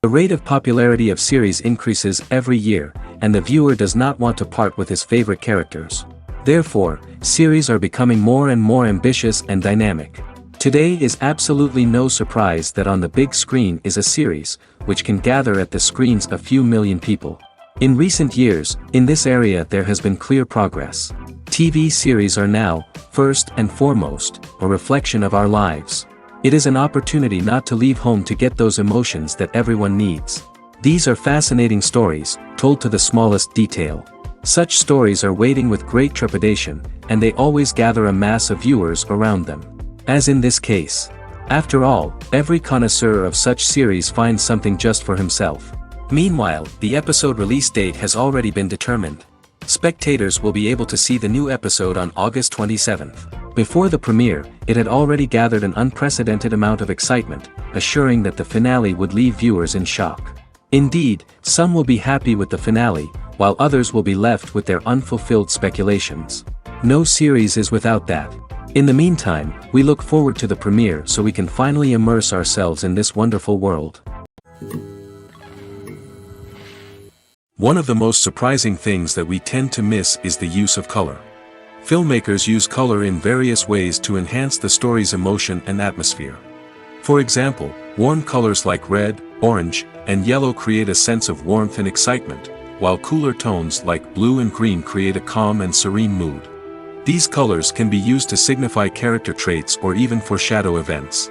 The rate of popularity of series increases every year, and the viewer does not want to part with his favorite characters. Therefore, series are becoming more and more ambitious and dynamic. Today is absolutely no surprise that on the big screen is a series, which can gather at the screens a few million people. In recent years, in this area there has been clear progress. TV series are now, first and foremost, a reflection of our lives. It is an opportunity not to leave home to get those emotions that everyone needs. These are fascinating stories, told to the smallest detail. Such stories are waiting with great trepidation, and they always gather a mass of viewers around them. As in this case. After all, every connoisseur of such series finds something just for himself. Meanwhile, the episode release date has already been determined. Spectators will be able to see the new episode on August 27th. Before the premiere, it had already gathered an unprecedented amount of excitement, assuring that the finale would leave viewers in shock. Indeed, some will be happy with the finale, while others will be left with their unfulfilled speculations. No series is without that. In the meantime, we look forward to the premiere so we can finally immerse ourselves in this wonderful world. One of the most surprising things that we tend to miss is the use of color. Filmmakers use color in various ways to enhance the story's emotion and atmosphere. For example, warm colors like red, orange, and yellow create a sense of warmth and excitement, while cooler tones like blue and green create a calm and serene mood. These colors can be used to signify character traits or even foreshadow events.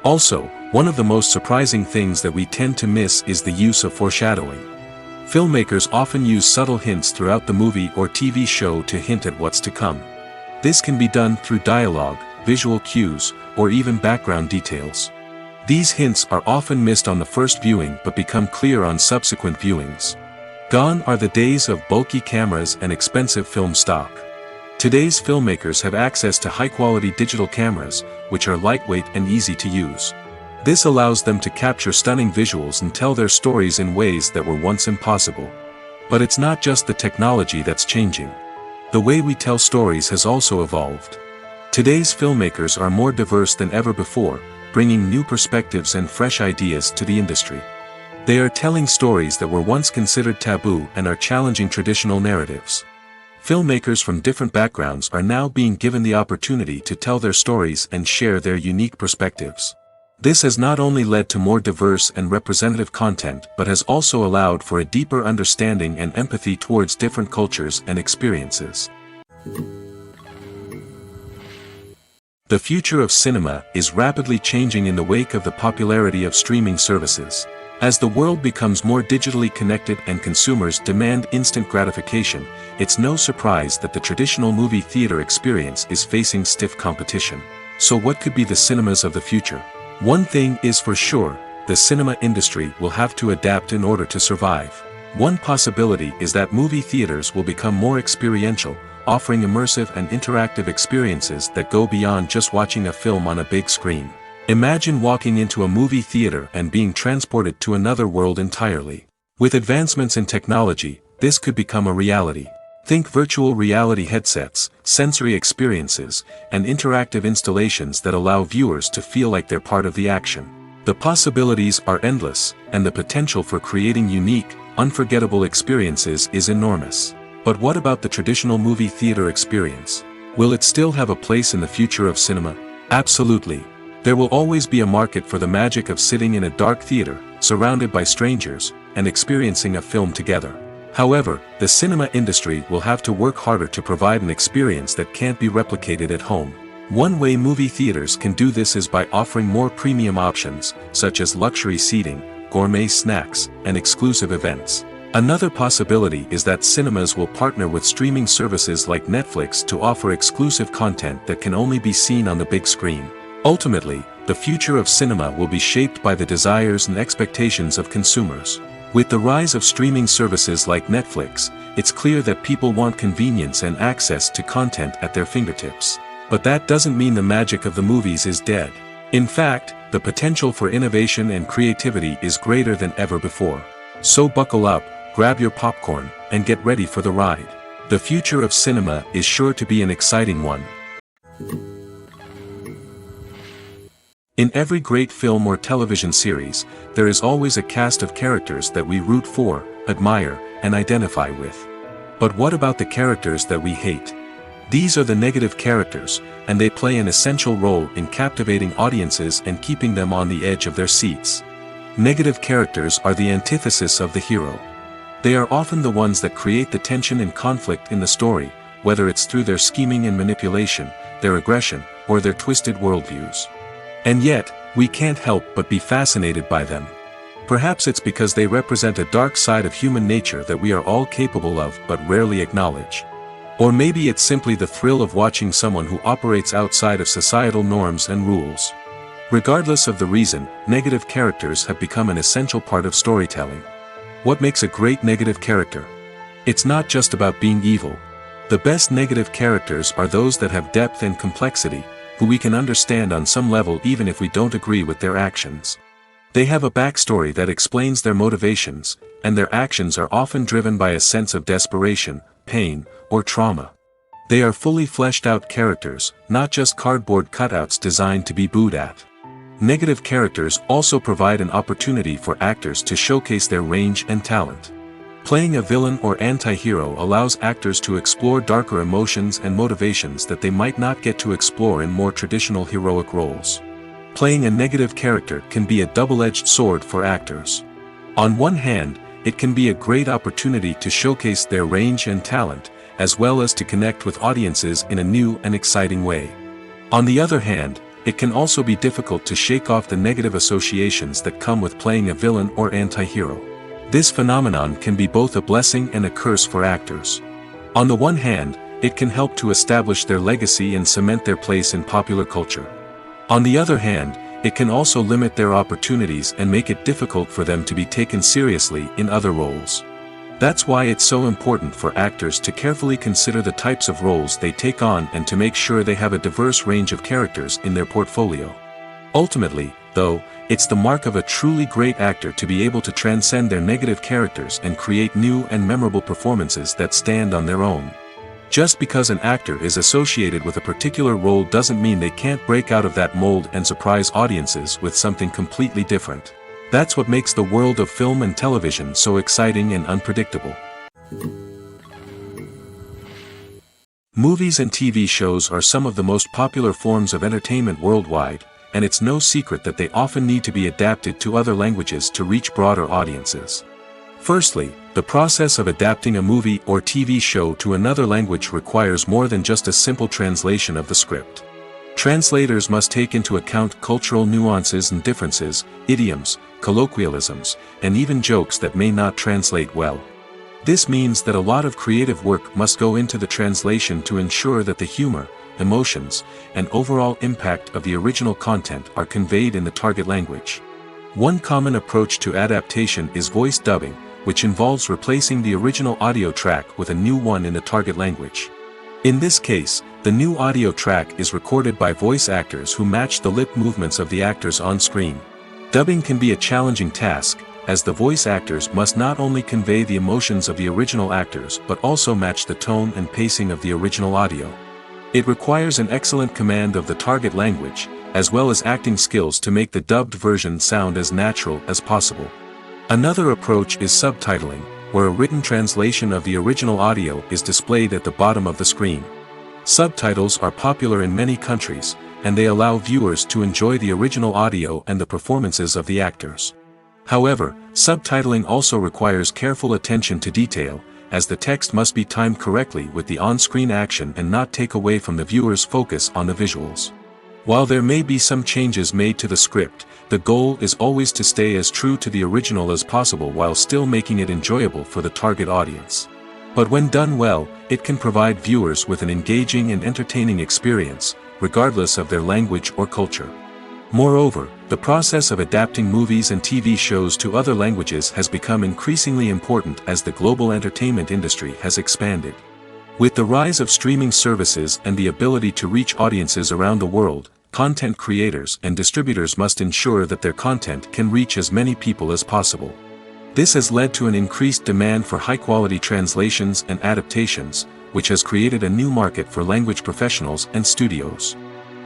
Also, one of the most surprising things that we tend to miss is the use of foreshadowing. Filmmakers often use subtle hints throughout the movie or TV show to hint at what's to come. This can be done through dialogue, visual cues, or even background details. These hints are often missed on the first viewing but become clear on subsequent viewings. Gone are the days of bulky cameras and expensive film stock. Today's filmmakers have access to high-quality digital cameras, which are lightweight and easy to use. This allows them to capture stunning visuals and tell their stories in ways that were once impossible. But it's not just the technology that's changing. The way we tell stories has also evolved. Today's filmmakers are more diverse than ever before, bringing new perspectives and fresh ideas to the industry. They are telling stories that were once considered taboo and are challenging traditional narratives. Filmmakers from different backgrounds are now being given the opportunity to tell their stories and share their unique perspectives. This has not only led to more diverse and representative content but has also allowed for a deeper understanding and empathy towards different cultures and experiences. The future of cinema is rapidly changing in the wake of the popularity of streaming services. As the world becomes more digitally connected and consumers demand instant gratification, it's no surprise that the traditional movie theater experience is facing stiff competition. So what could be the cinemas of the future? One thing is for sure, the cinema industry will have to adapt in order to survive. One possibility is that movie theaters will become more experiential, offering immersive and interactive experiences that go beyond just watching a film on a big screen. Imagine walking into a movie theater and being transported to another world entirely. With advancements in technology, this could become a reality. Think virtual reality headsets, sensory experiences, and interactive installations that allow viewers to feel like they're part of the action. The possibilities are endless, and the potential for creating unique, unforgettable experiences is enormous. But what about the traditional movie theater experience? Will it still have a place in the future of cinema? Absolutely. There will always be a market for the magic of sitting in a dark theater, surrounded by strangers, and experiencing a film together. However, the cinema industry will have to work harder to provide an experience that can't be replicated at home. One way movie theaters can do this is by offering more premium options, such as luxury seating, gourmet snacks, and exclusive events. Another possibility is that cinemas will partner with streaming services like Netflix to offer exclusive content that can only be seen on the big screen. Ultimately, the future of cinema will be shaped by the desires and expectations of consumers. With the rise of streaming services like Netflix, it's clear that people want convenience and access to content at their fingertips. But that doesn't mean the magic of the movies is dead. In fact, the potential for innovation and creativity is greater than ever before. So buckle up, grab your popcorn, and get ready for the ride. The future of cinema is sure to be an exciting one. In every great film or television series, there is always a cast of characters that we root for, admire, and identify with. But what about the characters that we hate? These are the negative characters, and they play an essential role in captivating audiences and keeping them on the edge of their seats. Negative characters are the antithesis of the hero. They are often the ones that create the tension and conflict in the story, whether it's through their scheming and manipulation, their aggression, or their twisted worldviews. And yet, we can't help but be fascinated by them. Perhaps it's because they represent a dark side of human nature that we are all capable of but rarely acknowledge. Or maybe it's simply the thrill of watching someone who operates outside of societal norms and rules. Regardless of the reason, negative characters have become an essential part of storytelling. What makes a great negative character? It's not just about being evil. The best negative characters are those that have depth and complexity, who we can understand on some level even if we don't agree with their actions. They have a backstory that explains their motivations, and their actions are often driven by a sense of desperation, pain, or trauma. They are fully fleshed out characters, not just cardboard cutouts designed to be booed at. Negative characters also provide an opportunity for actors to showcase their range and talent. Playing a villain or anti-hero allows actors to explore darker emotions and motivations that they might not get to explore in more traditional heroic roles. Playing a negative character can be a double-edged sword for actors. On one hand, it can be a great opportunity to showcase their range and talent, as well as to connect with audiences in a new and exciting way. On the other hand, it can also be difficult to shake off the negative associations that come with playing a villain or anti-hero. This phenomenon can be both a blessing and a curse for actors. On the one hand, it can help to establish their legacy and cement their place in popular culture. On the other hand, it can also limit their opportunities and make it difficult for them to be taken seriously in other roles. That's why it's so important for actors to carefully consider the types of roles they take on and to make sure they have a diverse range of characters in their portfolio. Ultimately, though, it's the mark of a truly great actor to be able to transcend their negative characters and create new and memorable performances that stand on their own. Just because an actor is associated with a particular role doesn't mean they can't break out of that mold and surprise audiences with something completely different. That's what makes the world of film and television so exciting and unpredictable. Movies and TV shows are some of the most popular forms of entertainment worldwide, and it's no secret that they often need to be adapted to other languages to reach broader audiences. Firstly, the process of adapting a movie or TV show to another language requires more than just a simple translation of the script. Translators must take into account cultural nuances and differences, idioms, colloquialisms, and even jokes that may not translate well. This means that a lot of creative work must go into the translation to ensure that the humor, emotions, and overall impact of the original content are conveyed in the target language. One common approach to adaptation is voice dubbing, which involves replacing the original audio track with a new one in the target language. In this case, the new audio track is recorded by voice actors who match the lip movements of the actors on screen. Dubbing can be a challenging task, as the voice actors must not only convey the emotions of the original actors but also match the tone and pacing of the original audio. It requires an excellent command of the target language, as well as acting skills to make the dubbed version sound as natural as possible. Another approach is subtitling, where a written translation of the original audio is displayed at the bottom of the screen. Subtitles are popular in many countries, and they allow viewers to enjoy the original audio and the performances of the actors. However, subtitling also requires careful attention to detail, as the text must be timed correctly with the on-screen action and not take away from the viewer's focus on the visuals. While there may be some changes made to the script, the goal is always to stay as true to the original as possible while still making it enjoyable for the target audience. But when done well, it can provide viewers with an engaging and entertaining experience, regardless of their language or culture. Moreover, the process of adapting movies and TV shows to other languages has become increasingly important as the global entertainment industry has expanded. With the rise of streaming services and the ability to reach audiences around the world, content creators and distributors must ensure that their content can reach as many people as possible. This has led to an increased demand for high-quality translations and adaptations, which has created a new market for language professionals and studios.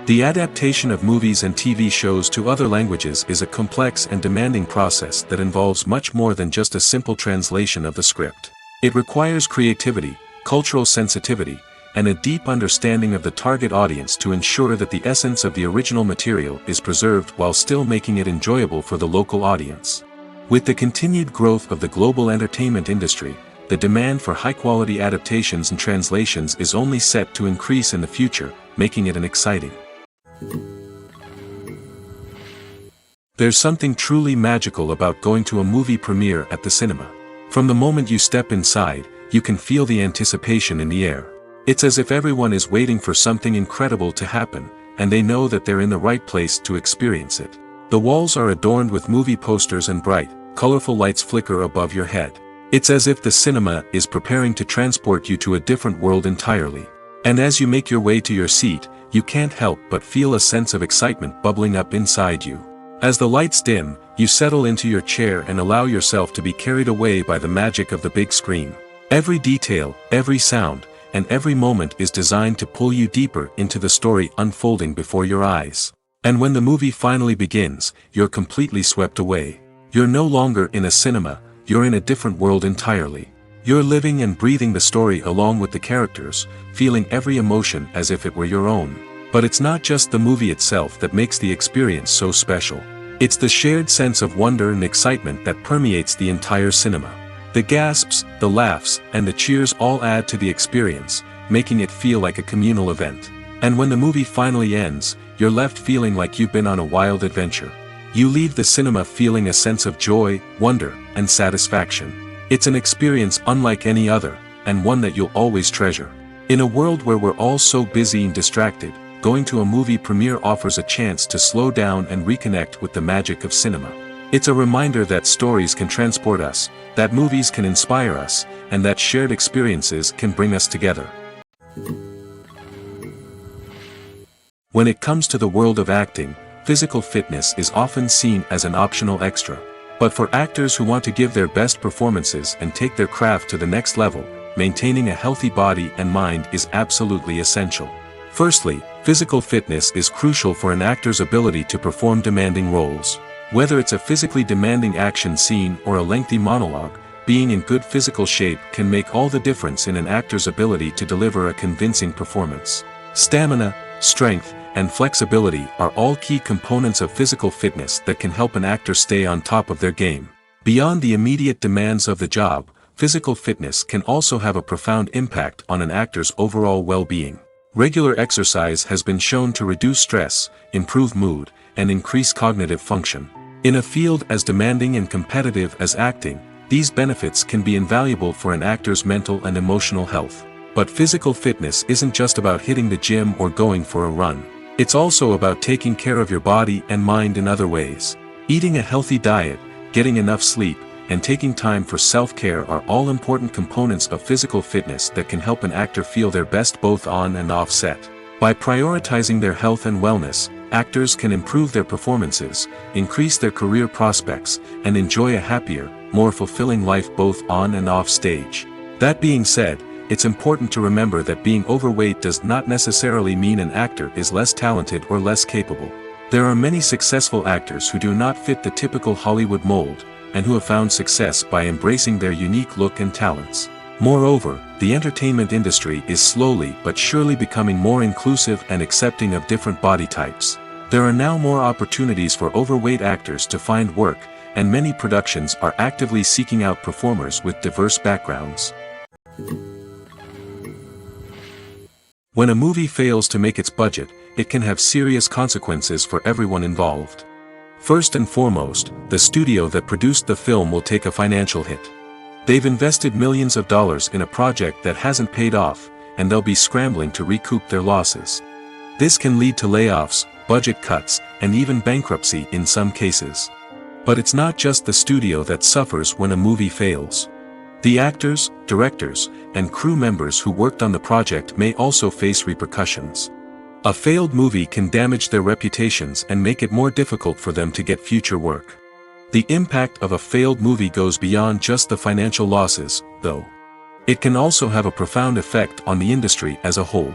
The adaptation of movies and TV shows to other languages is a complex and demanding process that involves much more than just a simple translation of the script. It requires creativity, cultural sensitivity, and a deep understanding of the target audience to ensure that the essence of the original material is preserved while still making it enjoyable for the local audience. With the continued growth of the global entertainment industry, the demand for high-quality adaptations and translations is only set to increase in the future, making it an exciting. There's something truly magical about going to a movie premiere at the cinema. From the moment you step inside, you can feel the anticipation in the air. It's as if everyone is waiting for something incredible to happen, and they know that they're in the right place to experience it. The walls are adorned with movie posters and bright, colorful lights flicker above your head. It's as if the cinema is preparing to transport you to a different world entirely. And as you make your way to your seat, you can't help but feel a sense of excitement bubbling up inside you. As the lights dim, you settle into your chair and allow yourself to be carried away by the magic of the big screen. Every detail, every sound, and every moment is designed to pull you deeper into the story unfolding before your eyes. And when the movie finally begins, you're completely swept away. You're no longer in a cinema, you're in a different world entirely. You're living and breathing the story along with the characters, feeling every emotion as if it were your own. But it's not just the movie itself that makes the experience so special. It's the shared sense of wonder and excitement that permeates the entire cinema. The gasps, the laughs, and the cheers all add to the experience, making it feel like a communal event. And when the movie finally ends, you're left feeling like you've been on a wild adventure. You leave the cinema feeling a sense of joy, wonder, and satisfaction. It's an experience unlike any other, and one that you'll always treasure. In a world where we're all so busy and distracted, going to a movie premiere offers a chance to slow down and reconnect with the magic of cinema. It's a reminder that stories can transport us, that movies can inspire us, and that shared experiences can bring us together. When it comes to the world of acting, physical fitness is often seen as an optional extra. But for actors who want to give their best performances and take their craft to the next level, maintaining a healthy body and mind is absolutely essential. Firstly, physical fitness is crucial for an actor's ability to perform demanding roles. Whether it's a physically demanding action scene or a lengthy monologue, being in good physical shape can make all the difference in an actor's ability to deliver a convincing performance. Stamina, strength, and flexibility are all key components of physical fitness that can help an actor stay on top of their game. Beyond the immediate demands of the job, physical fitness can also have a profound impact on an actor's overall well-being. Regular exercise has been shown to reduce stress, improve mood, and increase cognitive function. In a field as demanding and competitive as acting, these benefits can be invaluable for an actor's mental and emotional health. But physical fitness isn't just about hitting the gym or going for a run. It's also about taking care of your body and mind in other ways. Eating a healthy diet, getting enough sleep, and taking time for self-care are all important components of physical fitness that can help an actor feel their best both on and off set. By prioritizing their health and wellness, actors can improve their performances, increase their career prospects, and enjoy a happier, more fulfilling life both on and off stage. That being said, it's important to remember that being overweight does not necessarily mean an actor is less talented or less capable. There are many successful actors who do not fit the typical Hollywood mold, and who have found success by embracing their unique look and talents. Moreover, the entertainment industry is slowly but surely becoming more inclusive and accepting of different body types. There are now more opportunities for overweight actors to find work, and many productions are actively seeking out performers with diverse backgrounds. When a movie fails to make its budget, it can have serious consequences for everyone involved. First and foremost, the studio that produced the film will take a financial hit. They've invested millions of dollars in a project that hasn't paid off, and they'll be scrambling to recoup their losses. This can lead to layoffs, budget cuts, and even bankruptcy in some cases. But it's not just the studio that suffers when a movie fails. The actors, directors, and crew members who worked on the project may also face repercussions. A failed movie can damage their reputations and make it more difficult for them to get future work. The impact of a failed movie goes beyond just the financial losses, though. It can also have a profound effect on the industry as a whole.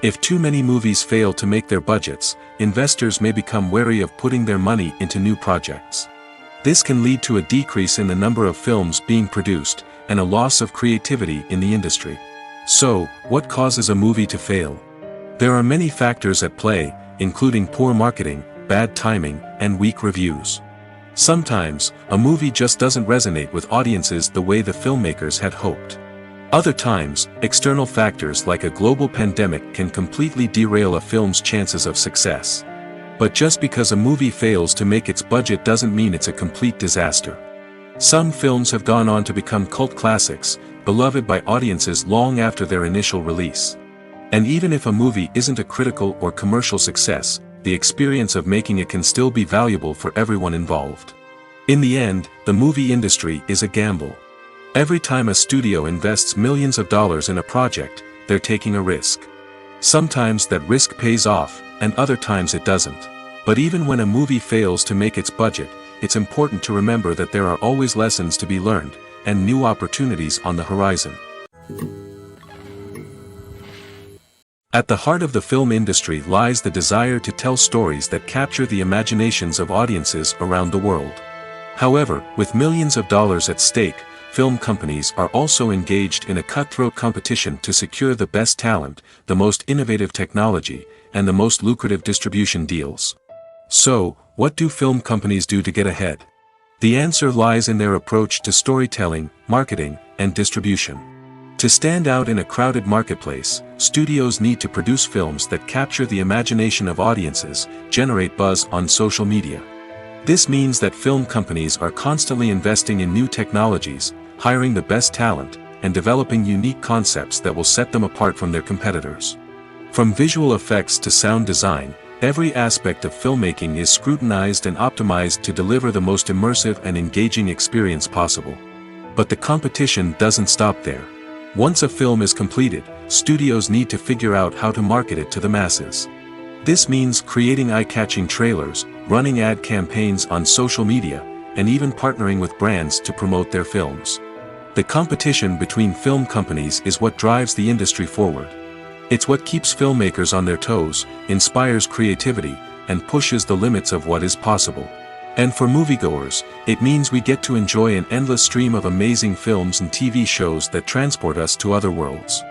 If too many movies fail to make their budgets, investors may become wary of putting their money into new projects. This can lead to a decrease in the number of films being produced, and a loss of creativity in the industry. So, what causes a movie to fail? There are many factors at play, including poor marketing, bad timing, and weak reviews. Sometimes, a movie just doesn't resonate with audiences the way the filmmakers had hoped. Other times, external factors like a global pandemic can completely derail a film's chances of success. But just because a movie fails to make its budget doesn't mean it's a complete disaster. Some films have gone on to become cult classics, beloved by audiences long after their initial release. And even if a movie isn't a critical or commercial success, the experience of making it can still be valuable for everyone involved. In the end, the movie industry is a gamble. Every time a studio invests millions of dollars in a project, they're taking a risk. Sometimes that risk pays off, and other times it doesn't. But even when a movie fails to make its budget, it's important to remember that there are always lessons to be learned, and new opportunities on the horizon. At the heart of the film industry lies the desire to tell stories that capture the imaginations of audiences around the world. However, with millions of dollars at stake, film companies are also engaged in a cutthroat competition to secure the best talent, the most innovative technology, and the most lucrative distribution deals. So, what do film companies do to get ahead? The answer lies in their approach to storytelling, marketing, and distribution. To stand out in a crowded marketplace, studios need to produce films that capture the imagination of audiences, generate buzz on social media. This means that film companies are constantly investing in new technologies, hiring the best talent, and developing unique concepts that will set them apart from their competitors. From visual effects to sound design, every aspect of filmmaking is scrutinized and optimized to deliver the most immersive and engaging experience possible. But the competition doesn't stop there. Once a film is completed, studios need to figure out how to market it to the masses. This means creating eye-catching trailers, running ad campaigns on social media, and even partnering with brands to promote their films. The competition between film companies is what drives the industry forward. It's what keeps filmmakers on their toes, inspires creativity, and pushes the limits of what is possible. And for moviegoers, it means we get to enjoy an endless stream of amazing films and TV shows that transport us to other worlds.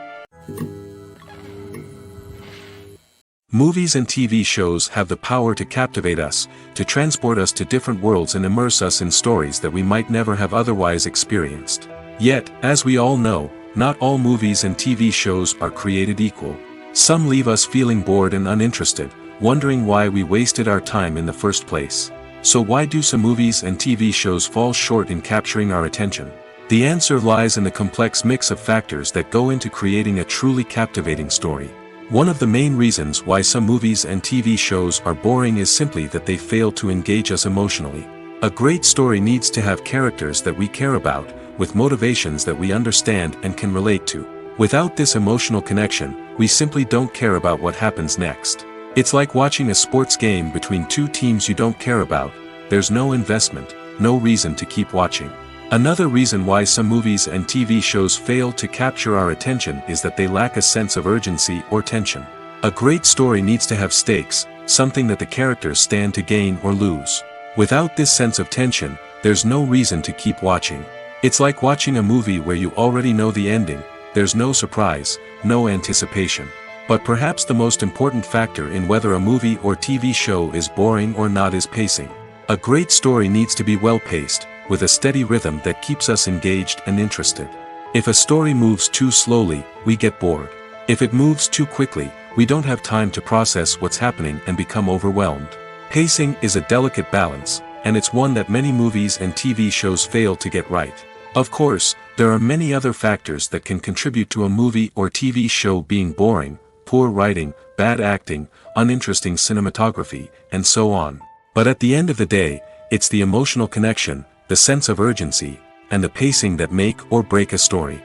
Movies and TV shows have the power to captivate us, to transport us to different worlds and immerse us in stories that we might never have otherwise experienced. Yet, as we all know, not all movies and TV shows are created equal. Some leave us feeling bored and uninterested, wondering why we wasted our time in the first place. So why do some movies and TV shows fall short in capturing our attention? The answer lies in the complex mix of factors that go into creating a truly captivating story. One of the main reasons why some movies and TV shows are boring is simply that they fail to engage us emotionally. A great story needs to have characters that we care about, with motivations that we understand and can relate to. Without this emotional connection, we simply don't care about what happens next. It's like watching a sports game between two teams you don't care about. There's no investment, no reason to keep watching. Another reason why some movies and TV shows fail to capture our attention is that they lack a sense of urgency or tension. A great story needs to have stakes, something that the characters stand to gain or lose. Without this sense of tension, there's no reason to keep watching. It's like watching a movie where you already know the ending. There's no surprise, no anticipation. But perhaps the most important factor in whether a movie or TV show is boring or not is pacing. A great story needs to be well-paced, with a steady rhythm that keeps us engaged and interested. If a story moves too slowly, we get bored. If it moves too quickly, we don't have time to process what's happening and become overwhelmed. Pacing is a delicate balance, and it's one that many movies and TV shows fail to get right. Of course, there are many other factors that can contribute to a movie or TV show being boring: poor writing, bad acting, uninteresting cinematography, and so on. But at the end of the day, it's the emotional connection, the sense of urgency, and the pacing that make or break a story.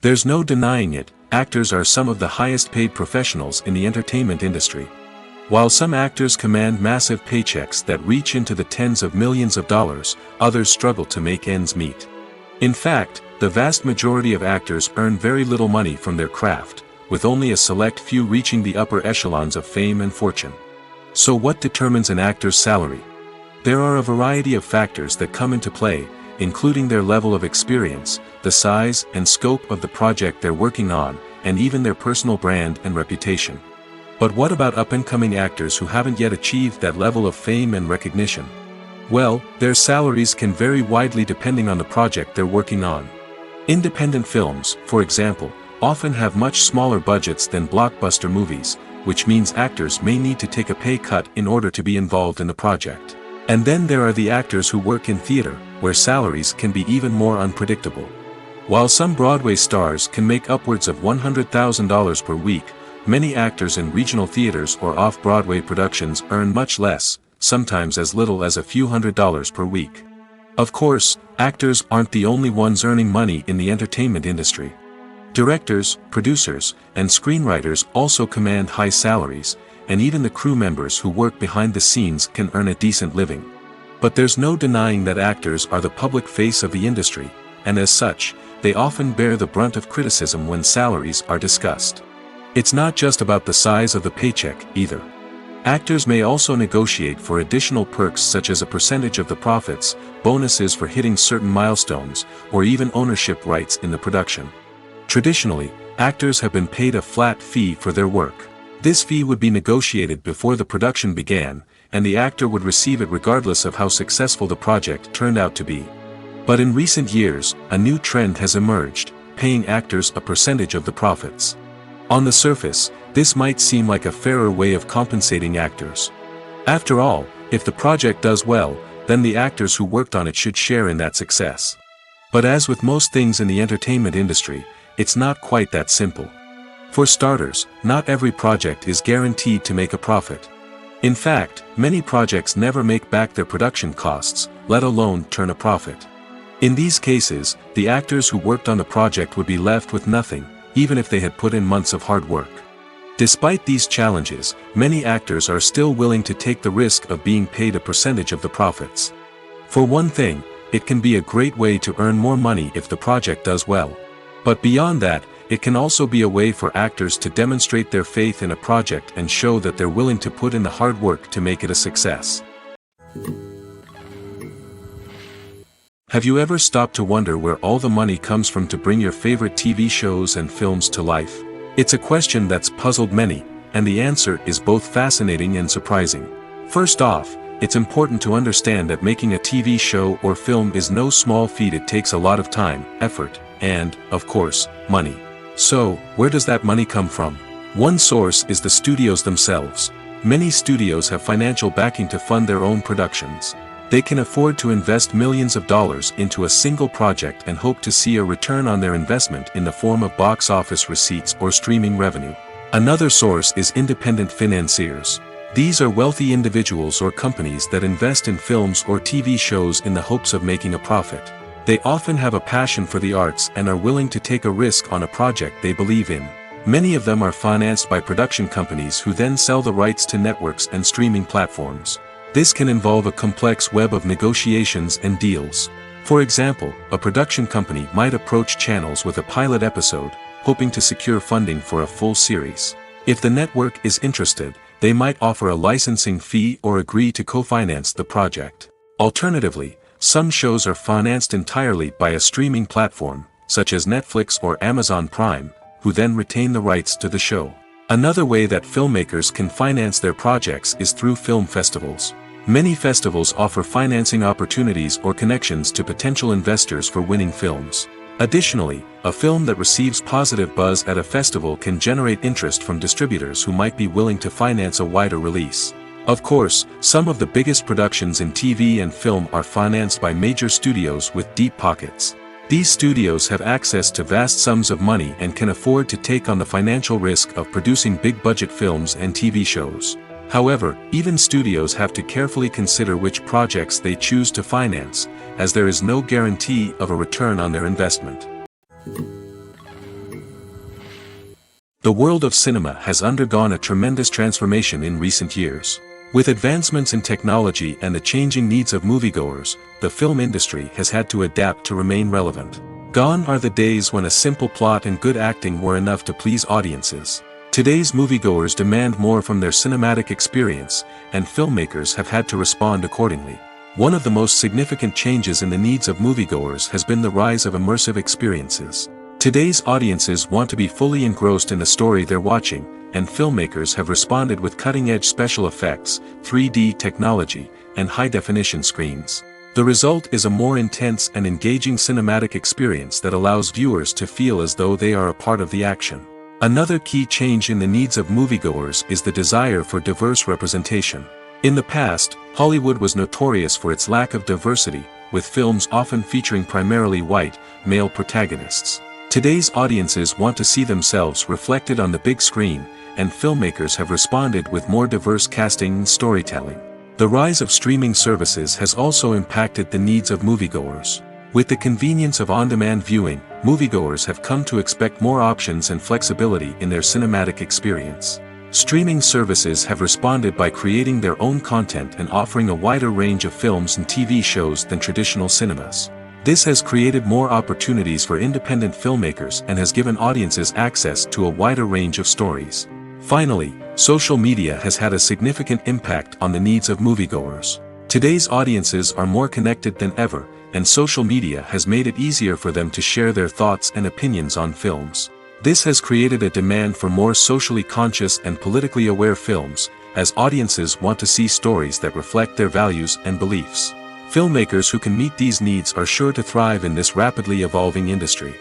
There's no denying it, actors are some of the highest paid professionals in the entertainment industry. While some actors command massive paychecks that reach into the tens of millions of dollars, others struggle to make ends meet. In fact, the vast majority of actors earn very little money from their craft, with only a select few reaching the upper echelons of fame and fortune. So what determines an actor's salary? There are a variety of factors that come into play, including their level of experience, the size and scope of the project they're working on, and even their personal brand and reputation. But what about up-and-coming actors who haven't yet achieved that level of fame and recognition? Well, their salaries can vary widely depending on the project they're working on. Independent films, for example, often have much smaller budgets than blockbuster movies, which means actors may need to take a pay cut in order to be involved in the project. And then there are the actors who work in theater, where salaries can be even more unpredictable. While some Broadway stars can make upwards of $100,000 per week, many actors in regional theaters or off-Broadway productions earn much less, sometimes as little as a few $100s per week. Of course, actors aren't the only ones earning money in the entertainment industry. Directors, producers, and screenwriters also command high salaries, and even the crew members who work behind the scenes can earn a decent living. But there's no denying that actors are the public face of the industry, and as such, they often bear the brunt of criticism when salaries are discussed. It's not just about the size of the paycheck, either. Actors may also negotiate for additional perks such as a percentage of the profits, bonuses for hitting certain milestones, or even ownership rights in the production. Traditionally, actors have been paid a flat fee for their work. This fee would be negotiated before the production began, and the actor would receive it regardless of how successful the project turned out to be. But in recent years, a new trend has emerged, paying actors a percentage of the profits. On the surface, this might seem like a fairer way of compensating actors. After all, if the project does well, then the actors who worked on it should share in that success. But as with most things in the entertainment industry, it's not quite that simple. For starters, not every project is guaranteed to make a profit. In fact, many projects never make back their production costs, let alone turn a profit. In these cases, the actors who worked on the project would be left with nothing, even if they had put in months of hard work. Despite these challenges, many actors are still willing to take the risk of being paid a percentage of the profits. For one thing, it can be a great way to earn more money if the project does well. But beyond that, it can also be a way for actors to demonstrate their faith in a project and show that they're willing to put in the hard work to make it a success. Have you ever stopped to wonder where all the money comes from to bring your favorite TV shows and films to life? It's a question that's puzzled many, and the answer is both fascinating and surprising. First off, it's important to understand that making a TV show or film is no small feat. It takes a lot of time, effort, and, of course, money. So, where does that money come from? One source is the studios themselves. Many studios have financial backing to fund their own productions. They can afford to invest millions of dollars into a single project and hope to see a return on their investment in the form of box office receipts or streaming revenue. Another source is independent financiers. These are wealthy individuals or companies that invest in films or TV shows in the hopes of making a profit. They often have a passion for the arts and are willing to take a risk on a project they believe in. Many of them are financed by production companies who then sell the rights to networks and streaming platforms. This can involve a complex web of negotiations and deals. For example, a production company might approach channels with a pilot episode, hoping to secure funding for a full series. If the network is interested, they might offer a licensing fee or agree to co-finance the project. Alternatively, some shows are financed entirely by a streaming platform, such as Netflix or Amazon Prime, who then retain the rights to the show. Another way that filmmakers can finance their projects is through film festivals. Many festivals offer financing opportunities or connections to potential investors for winning films. Additionally, a film that receives positive buzz at a festival can generate interest from distributors who might be willing to finance a wider release. Of course, some of the biggest productions in TV and film are financed by major studios with deep pockets. These studios have access to vast sums of money and can afford to take on the financial risk of producing big-budget films and TV shows. However, even studios have to carefully consider which projects they choose to finance, as there is no guarantee of a return on their investment. The world of cinema has undergone a tremendous transformation in recent years. With advancements in technology and the changing needs of moviegoers, the film industry has had to adapt to remain relevant. Gone are the days when a simple plot and good acting were enough to please audiences. Today's moviegoers demand more from their cinematic experience, and filmmakers have had to respond accordingly. One of the most significant changes in the needs of moviegoers has been the rise of immersive experiences. Today's audiences want to be fully engrossed in the story they're watching, and filmmakers have responded with cutting-edge special effects, 3D technology, and high-definition screens. The result is a more intense and engaging cinematic experience that allows viewers to feel as though they are a part of the action. Another key change in the needs of moviegoers is the desire for diverse representation. In the past, Hollywood was notorious for its lack of diversity, with films often featuring primarily white, male protagonists. Today's audiences want to see themselves reflected on the big screen, and filmmakers have responded with more diverse casting and storytelling. The rise of streaming services has also impacted the needs of moviegoers. With the convenience of on-demand viewing, moviegoers have come to expect more options and flexibility in their cinematic experience. Streaming services have responded by creating their own content and offering a wider range of films and TV shows than traditional cinemas. This has created more opportunities for independent filmmakers and has given audiences access to a wider range of stories. Finally, social media has had a significant impact on the needs of moviegoers. Today's audiences are more connected than ever, and social media has made it easier for them to share their thoughts and opinions on films. This has created a demand for more socially conscious and politically aware films, as audiences want to see stories that reflect their values and beliefs. Filmmakers who can meet these needs are sure to thrive in this rapidly evolving industry.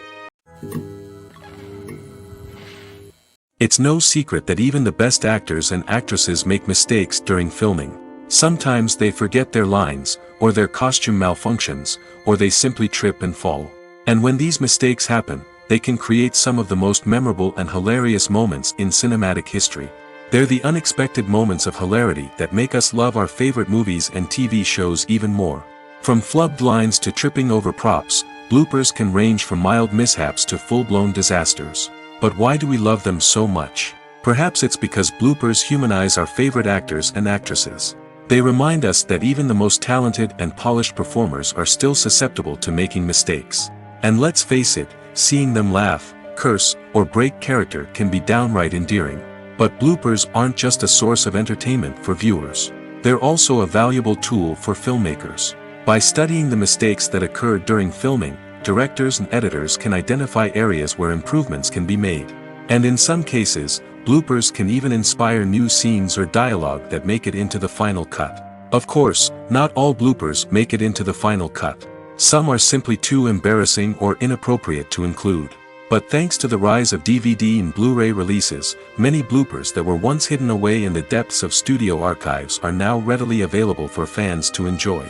It's no secret that even the best actors and actresses make mistakes during filming. Sometimes they forget their lines, or their costume malfunctions, or they simply trip and fall. And when these mistakes happen, they can create some of the most memorable and hilarious moments in cinematic history. They're the unexpected moments of hilarity that make us love our favorite movies and TV shows even more. From flubbed lines to tripping over props, bloopers can range from mild mishaps to full-blown disasters. But why do we love them so much? Perhaps it's because bloopers humanize our favorite actors and actresses. They remind us that even the most talented and polished performers are still susceptible to making mistakes. And let's face it, seeing them laugh, curse, or break character can be downright endearing. But bloopers aren't just a source of entertainment for viewers. They're also a valuable tool for filmmakers. By studying the mistakes that occurred during filming, directors and editors can identify areas where improvements can be made. And in some cases, bloopers can even inspire new scenes or dialogue that make it into the final cut. Of course, not all bloopers make it into the final cut. Some are simply too embarrassing or inappropriate to include. But thanks to the rise of DVD and Blu-ray releases, many bloopers that were once hidden away in the depths of studio archives are now readily available for fans to enjoy.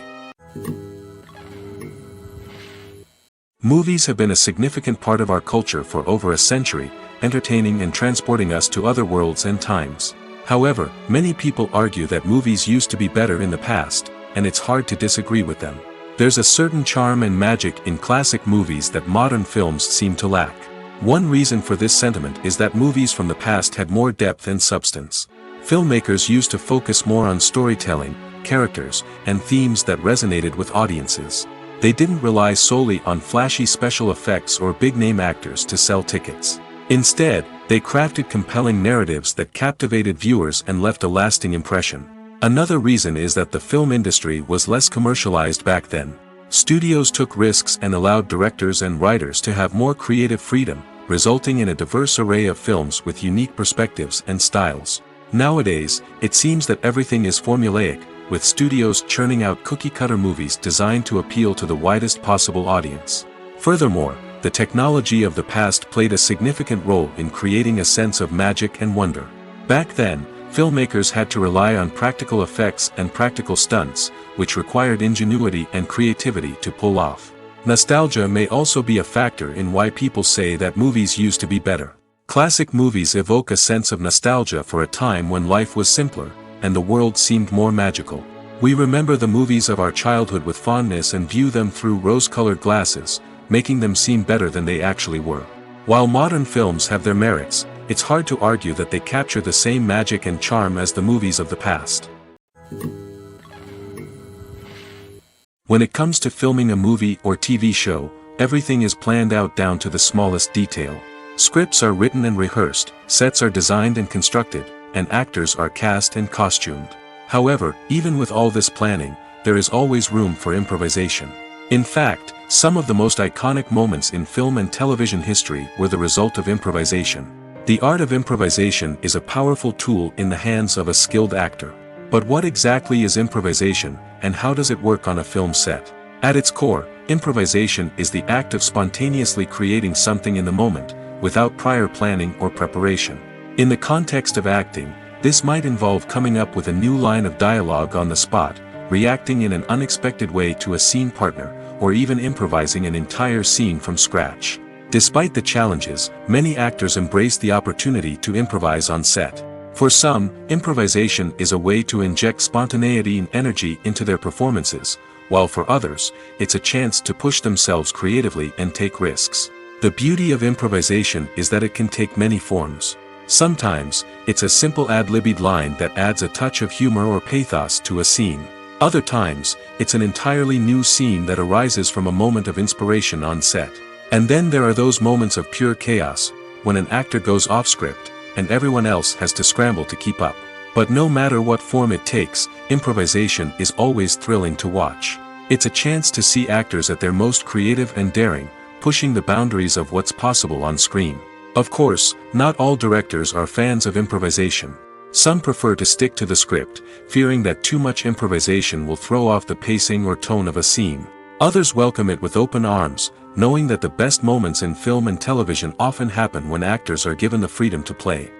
Movies have been a significant part of our culture for over a century, entertaining and transporting us to other worlds and times. However, many people argue that movies used to be better in the past, and it's hard to disagree with them. There's a certain charm and magic in classic movies that modern films seem to lack. One reason for this sentiment is that movies from the past had more depth and substance. Filmmakers used to focus more on storytelling, characters, and themes that resonated with audiences. They didn't rely solely on flashy special effects or big-name actors to sell tickets. Instead, they crafted compelling narratives that captivated viewers and left a lasting impression. Another reason is that the film industry was less commercialized back then. Studios took risks and allowed directors and writers to have more creative freedom, resulting in a diverse array of films with unique perspectives and styles. Nowadays, it seems that everything is formulaic, with studios churning out cookie-cutter movies designed to appeal to the widest possible audience. Furthermore, the technology of the past played a significant role in creating a sense of magic and wonder. Back then, filmmakers had to rely on practical effects and practical stunts, which required ingenuity and creativity to pull off. Nostalgia may also be a factor in why people say that movies used to be better. Classic movies evoke a sense of nostalgia for a time when life was simpler, and the world seemed more magical. We remember the movies of our childhood with fondness and view them through rose-colored glasses, making them seem better than they actually were. While modern films have their merits, it's hard to argue that they capture the same magic and charm as the movies of the past. When it comes to filming a movie or TV show, everything is planned out down to the smallest detail. Scripts are written and rehearsed, sets are designed and constructed, and actors are cast and costumed. However, even with all this planning, there is always room for improvisation. In fact, some of the most iconic moments in film and television history were the result of improvisation. The art of improvisation is a powerful tool in the hands of a skilled actor. But what exactly is improvisation, and how does it work on a film set? At its core, improvisation is the act of spontaneously creating something in the moment, without prior planning or preparation. In the context of acting, this might involve coming up with a new line of dialogue on the spot, reacting in an unexpected way to a scene partner, or even improvising an entire scene from scratch. Despite the challenges, many actors embrace the opportunity to improvise on set. For some, improvisation is a way to inject spontaneity and energy into their performances, while for others, it's a chance to push themselves creatively and take risks. The beauty of improvisation is that it can take many forms. Sometimes, it's a simple ad-libbed line that adds a touch of humor or pathos to a scene. Other times, it's an entirely new scene that arises from a moment of inspiration on set. And then there are those moments of pure chaos, when an actor goes off script, and everyone else has to scramble to keep up. But no matter what form it takes, improvisation is always thrilling to watch. It's a chance to see actors at their most creative and daring, pushing the boundaries of what's possible on screen. Of course, not all directors are fans of improvisation. Some prefer to stick to the script, fearing that too much improvisation will throw off the pacing or tone of a scene. Others welcome it with open arms, knowing that the best moments in film and television often happen when actors are given the freedom to play.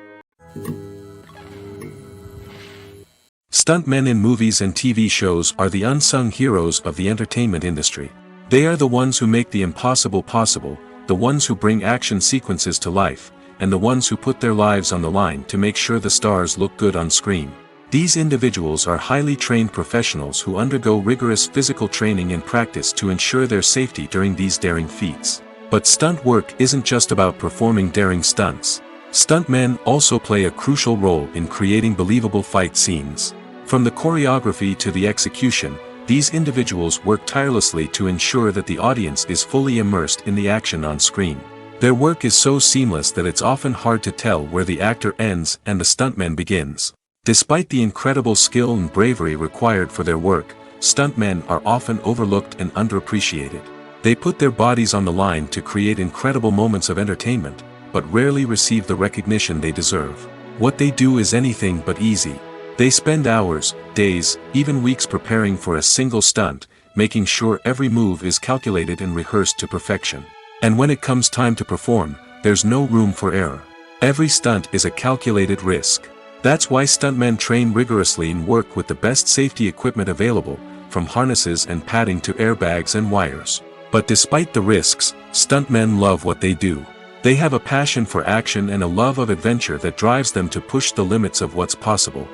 Stuntmen in movies and TV shows are the unsung heroes of the entertainment industry. They are the ones who make the impossible possible, the ones who bring action sequences to life, and the ones who put their lives on the line to make sure the stars look good on screen. These individuals are highly trained professionals who undergo rigorous physical training and practice to ensure their safety during these daring feats. But stunt work isn't just about performing daring stunts. Stuntmen also play a crucial role in creating believable fight scenes. From the choreography to the execution, these individuals work tirelessly to ensure that the audience is fully immersed in the action on screen. Their work is so seamless that it's often hard to tell where the actor ends and the stuntman begins. Despite the incredible skill and bravery required for their work, stuntmen are often overlooked and underappreciated. They put their bodies on the line to create incredible moments of entertainment, but rarely receive the recognition they deserve. What they do is anything but easy. They spend hours, days, even weeks preparing for a single stunt, making sure every move is calculated and rehearsed to perfection. And when it comes time to perform, there's no room for error. Every stunt is a calculated risk. That's why stuntmen train rigorously and work with the best safety equipment available, from harnesses and padding to airbags and wires. But despite the risks, stuntmen love what they do. They have a passion for action and a love of adventure that drives them to push the limits of what's possible.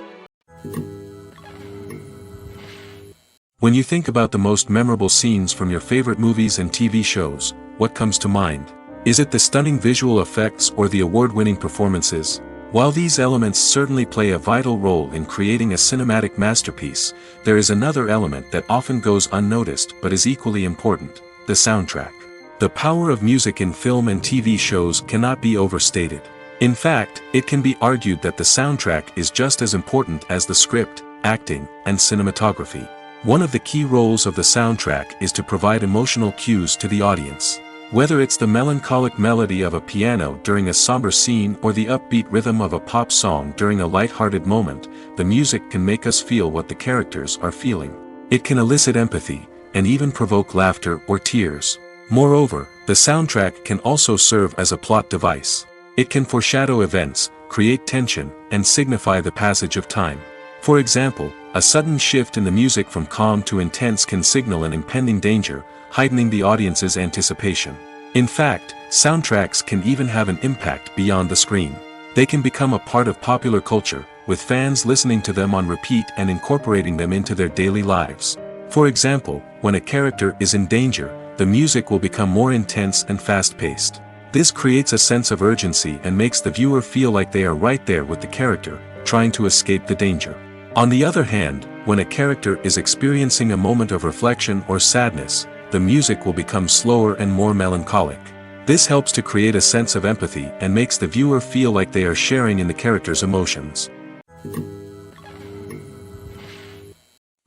When you think about the most memorable scenes from your favorite movies and TV shows, what comes to mind? Is it the stunning visual effects or the award-winning performances? While these elements certainly play a vital role in creating a cinematic masterpiece, there is another element that often goes unnoticed but is equally important: the soundtrack. The power of music in film and TV shows cannot be overstated. In fact, it can be argued that the soundtrack is just as important as the script, acting, and cinematography. One of the key roles of the soundtrack is to provide emotional cues to the audience. Whether it's the melancholic melody of a piano during a somber scene or the upbeat rhythm of a pop song during a light-hearted moment, the music can make us feel what the characters are feeling. It can elicit empathy, and even provoke laughter or tears. Moreover, the soundtrack can also serve as a plot device. It can foreshadow events, create tension, and signify the passage of time. For example, a sudden shift in the music from calm to intense can signal an impending danger, heightening the audience's anticipation. In fact, soundtracks can even have an impact beyond the screen. They can become a part of popular culture, with fans listening to them on repeat and incorporating them into their daily lives. For example, when a character is in danger, the music will become more intense and fast-paced. This creates a sense of urgency and makes the viewer feel like they are right there with the character, trying to escape the danger. On the other hand, when a character is experiencing a moment of reflection or sadness, the music will become slower and more melancholic. This helps to create a sense of empathy and makes the viewer feel like they are sharing in the character's emotions.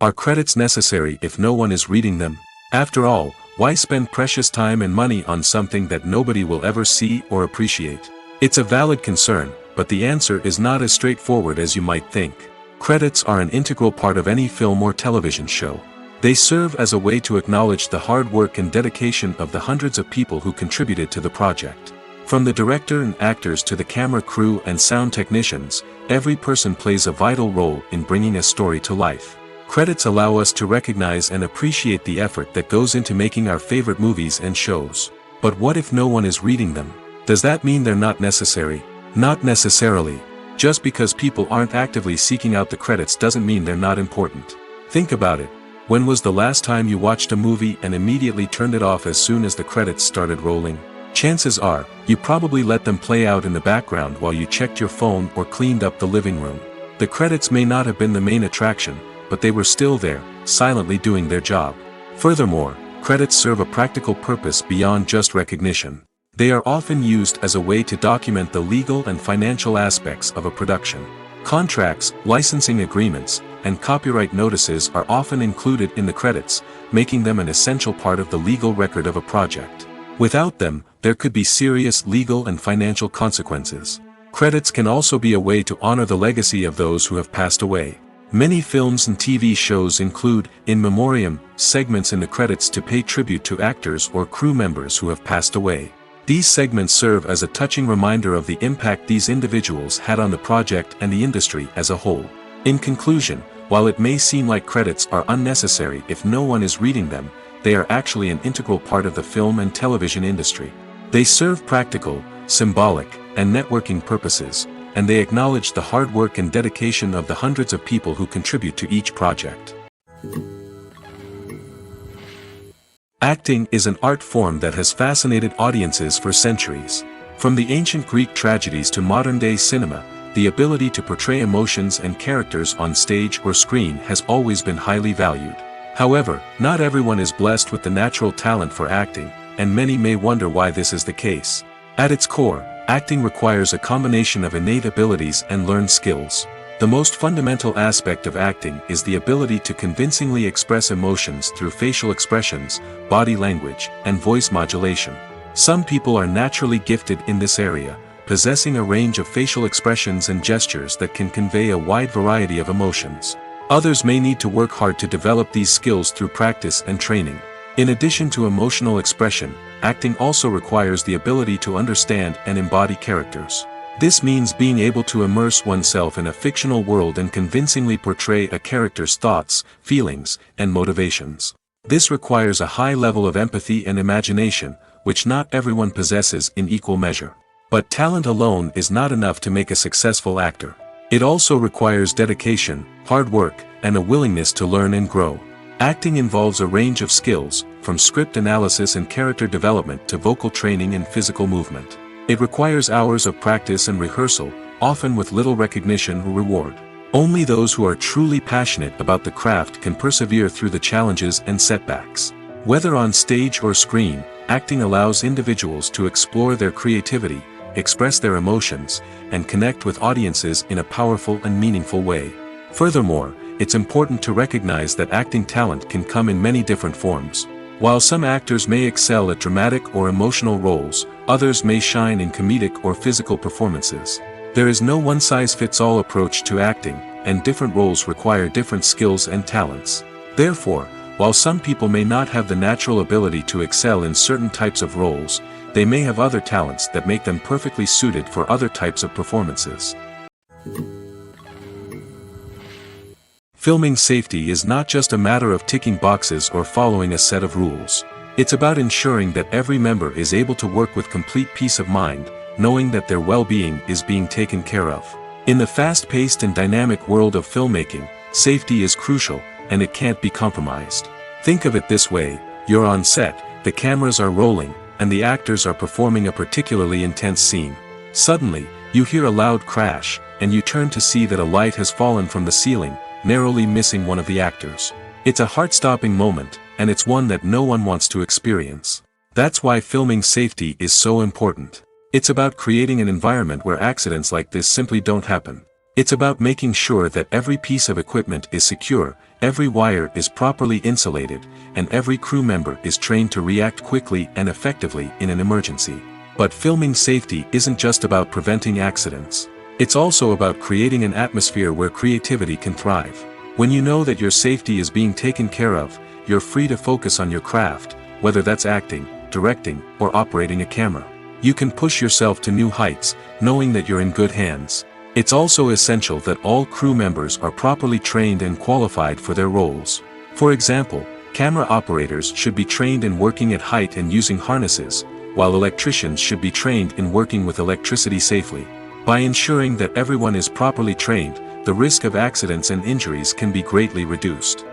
Are credits necessary if no one is reading them? After all, why spend precious time and money on something that nobody will ever see or appreciate? It's a valid concern, but the answer is not as straightforward as you might think. Credits are an integral part of any film or television show. They serve as a way to acknowledge the hard work and dedication of the hundreds of people who contributed to the project. From the director and actors to the camera crew and sound technicians, every person plays a vital role in bringing a story to life. Credits allow us to recognize and appreciate the effort that goes into making our favorite movies and shows. But what if no one is reading them? Does that mean they're not necessary? Not necessarily. Just because people aren't actively seeking out the credits doesn't mean they're not important. Think about it. When was the last time you watched a movie and immediately turned it off as soon as the credits started rolling? Chances are, you probably let them play out in the background while you checked your phone or cleaned up the living room. The credits may not have been the main attraction, but they were still there, silently doing their job. Furthermore, credits serve a practical purpose beyond just recognition. They are often used as a way to document the legal and financial aspects of a production. Contracts, licensing agreements, and copyright notices are often included in the credits, making them an essential part of the legal record of a project. Without them, there could be serious legal and financial consequences. Credits can also be a way to honor the legacy of those who have passed away. Many films and TV shows include, in memoriam, segments in the credits to pay tribute to actors or crew members who have passed away. These segments serve as a touching reminder of the impact these individuals had on the project and the industry as a whole. In conclusion, while it may seem like credits are unnecessary if no one is reading them, they are actually an integral part of the film and television industry. They serve practical, symbolic, and networking purposes, and they acknowledge the hard work and dedication of the hundreds of people who contribute to each project. Acting is an art form that has fascinated audiences for centuries. From the ancient Greek tragedies to modern-day cinema, the ability to portray emotions and characters on stage or screen has always been highly valued. However, not everyone is blessed with the natural talent for acting, and many may wonder why this is the case. At its core, acting requires a combination of innate abilities and learned skills. The most fundamental aspect of acting is the ability to convincingly express emotions through facial expressions, body language, and voice modulation. Some people are naturally gifted in this area, possessing a range of facial expressions and gestures that can convey a wide variety of emotions. Others may need to work hard to develop these skills through practice and training. In addition to emotional expression, acting also requires the ability to understand and embody characters. This means being able to immerse oneself in a fictional world and convincingly portray a character's thoughts, feelings, and motivations. This requires a high level of empathy and imagination, which not everyone possesses in equal measure. But talent alone is not enough to make a successful actor. It also requires dedication, hard work, and a willingness to learn and grow. Acting involves a range of skills, from script analysis and character development to vocal training and physical movement. It requires hours of practice and rehearsal, often with little recognition or reward. Only those who are truly passionate about the craft can persevere through the challenges and setbacks. Whether on stage or screen, acting allows individuals to explore their creativity, express their emotions, and connect with audiences in a powerful and meaningful way. Furthermore, it's important to recognize that acting talent can come in many different forms. While some actors may excel at dramatic or emotional roles, others may shine in comedic or physical performances. There is no one-size-fits-all approach to acting, and different roles require different skills and talents. Therefore, while some people may not have the natural ability to excel in certain types of roles, they may have other talents that make them perfectly suited for other types of performances. Filming safety is not just a matter of ticking boxes or following a set of rules. It's about ensuring that every member is able to work with complete peace of mind, knowing that their well-being is being taken care of. In the fast-paced and dynamic world of filmmaking, safety is crucial, and it can't be compromised. Think of it this way: you're on set, the cameras are rolling, and the actors are performing a particularly intense scene. Suddenly, you hear a loud crash, and you turn to see that a light has fallen from the ceiling, narrowly missing one of the actors. It's a heart-stopping moment, and it's one that no one wants to experience. That's why filming safety is so important. It's about creating an environment where accidents like this simply don't happen. It's about making sure that every piece of equipment is secure, every wire is properly insulated, and every crew member is trained to react quickly and effectively in an emergency. But filming safety isn't just about preventing accidents. It's also about creating an atmosphere where creativity can thrive. When you know that your safety is being taken care of, you're free to focus on your craft, whether that's acting, directing, or operating a camera. You can push yourself to new heights, knowing that you're in good hands. It's also essential that all crew members are properly trained and qualified for their roles. For example, camera operators should be trained in working at height and using harnesses, while electricians should be trained in working with electricity safely. By ensuring that everyone is properly trained, the risk of accidents and injuries can be greatly reduced.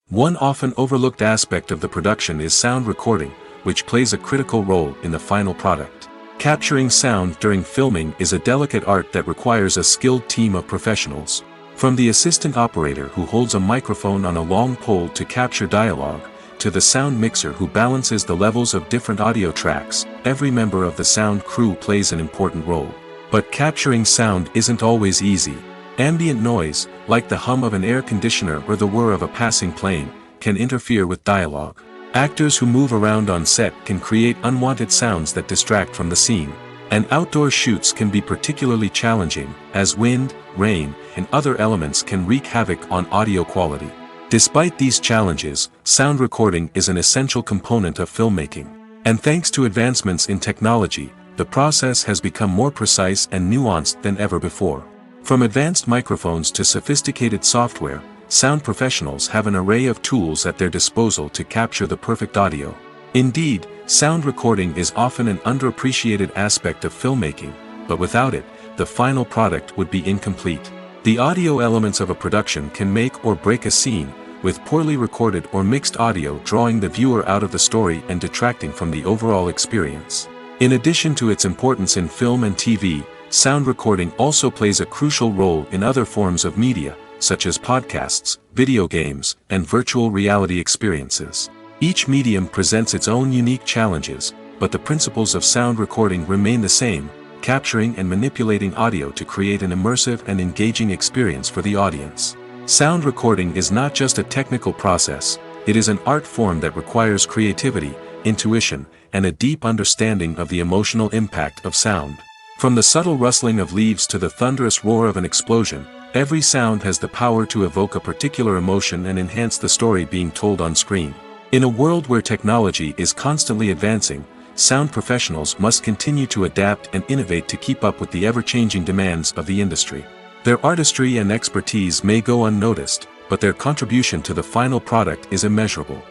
One often overlooked aspect of the production is sound recording, which plays a critical role in the final product. Capturing sound during filming is a delicate art that requires a skilled team of professionals. From the assistant operator who holds a microphone on a long pole to capture dialogue, to the sound mixer who balances the levels of different audio tracks, every member of the sound crew plays an important role. But capturing sound isn't always easy. Ambient noise, like the hum of an air conditioner or the whir of a passing plane, can interfere with dialogue. Actors who move around on set can create unwanted sounds that distract from the scene. And outdoor shoots can be particularly challenging, as wind, rain, and other elements can wreak havoc on audio quality. Despite these challenges, sound recording is an essential component of filmmaking. And thanks to advancements in technology, the process has become more precise and nuanced than ever before. From advanced microphones to sophisticated software, sound professionals have an array of tools at their disposal to capture the perfect audio. Indeed, sound recording is often an underappreciated aspect of filmmaking, but without it, the final product would be incomplete. The audio elements of a production can make or break a scene, with poorly recorded or mixed audio drawing the viewer out of the story and detracting from the overall experience. In addition to its importance in film and TV, sound recording also plays a crucial role in other forms of media, such as podcasts, video games, and virtual reality experiences. Each medium presents its own unique challenges, but the principles of sound recording remain the same: capturing and manipulating audio to create an immersive and engaging experience for the audience. Sound recording is not just a technical process, it is an art form that requires creativity, intuition, and a deep understanding of the emotional impact of sound. From the subtle rustling of leaves to the thunderous roar of an explosion, every sound has the power to evoke a particular emotion and enhance the story being told on screen. In a world where technology is constantly advancing, sound professionals must continue to adapt and innovate to keep up with the ever-changing demands of the industry. Their artistry and expertise may go unnoticed, but their contribution to the final product is immeasurable.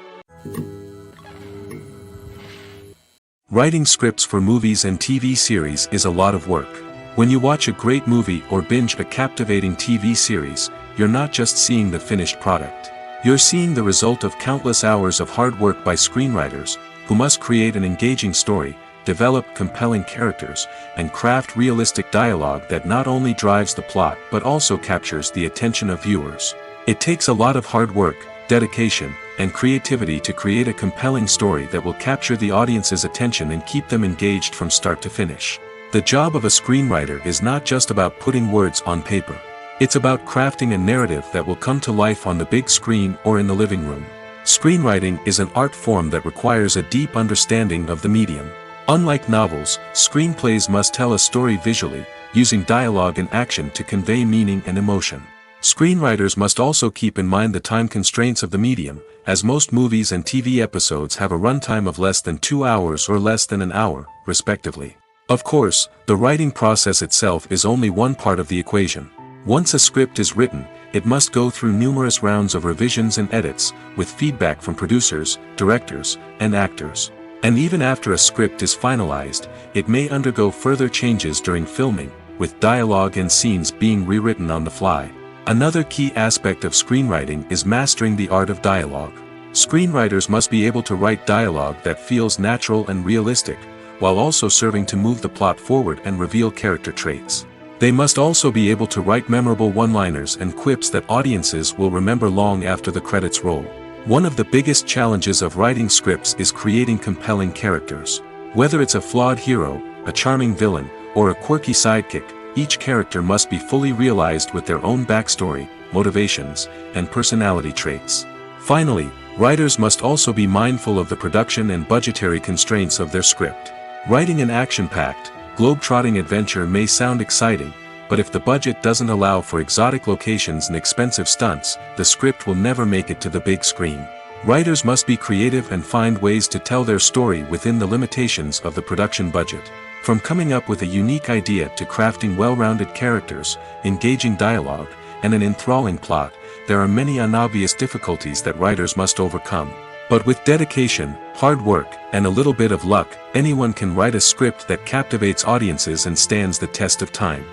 Writing scripts for movies and TV series is a lot of work. When you watch a great movie or binge a captivating TV series, you're not just seeing the finished product. You're seeing the result of countless hours of hard work by screenwriters, who must create an engaging story, develop compelling characters, and craft realistic dialogue that not only drives the plot but also captures the attention of viewers. It takes a lot of hard work, dedication, and creativity to create a compelling story that will capture the audience's attention and keep them engaged from start to finish. The job of a screenwriter is not just about putting words on paper. It's about crafting a narrative that will come to life on the big screen or in the living room. Screenwriting is an art form that requires a deep understanding of the medium. Unlike novels, screenplays must tell a story visually, using dialogue and action to convey meaning and emotion. Screenwriters must also keep in mind the time constraints of the medium, as most movies and TV episodes have a runtime of less than 2 hours or less than an hour, respectively. Of course, the writing process itself is only one part of the equation. Once a script is written, it must go through numerous rounds of revisions and edits, with feedback from producers, directors, and actors. And even after a script is finalized, it may undergo further changes during filming, with dialogue and scenes being rewritten on the fly. Another key aspect of screenwriting is mastering the art of dialogue. Screenwriters must be able to write dialogue that feels natural and realistic, while also serving to move the plot forward and reveal character traits. They must also be able to write memorable one-liners and quips that audiences will remember long after the credits roll. One of the biggest challenges of writing scripts is creating compelling characters. Whether it's a flawed hero, a charming villain, or a quirky sidekick, each character must be fully realized with their own backstory, motivations, and personality traits. Finally, writers must also be mindful of the production and budgetary constraints of their script. Writing an action-packed, globe-trotting adventure may sound exciting, but if the budget doesn't allow for exotic locations and expensive stunts, the script will never make it to the big screen. Writers must be creative and find ways to tell their story within the limitations of the production budget. From coming up with a unique idea to crafting well-rounded characters, engaging dialogue, and an enthralling plot, there are many unobvious difficulties that writers must overcome. But with dedication, hard work, and a little bit of luck, anyone can write a script that captivates audiences and stands the test of time.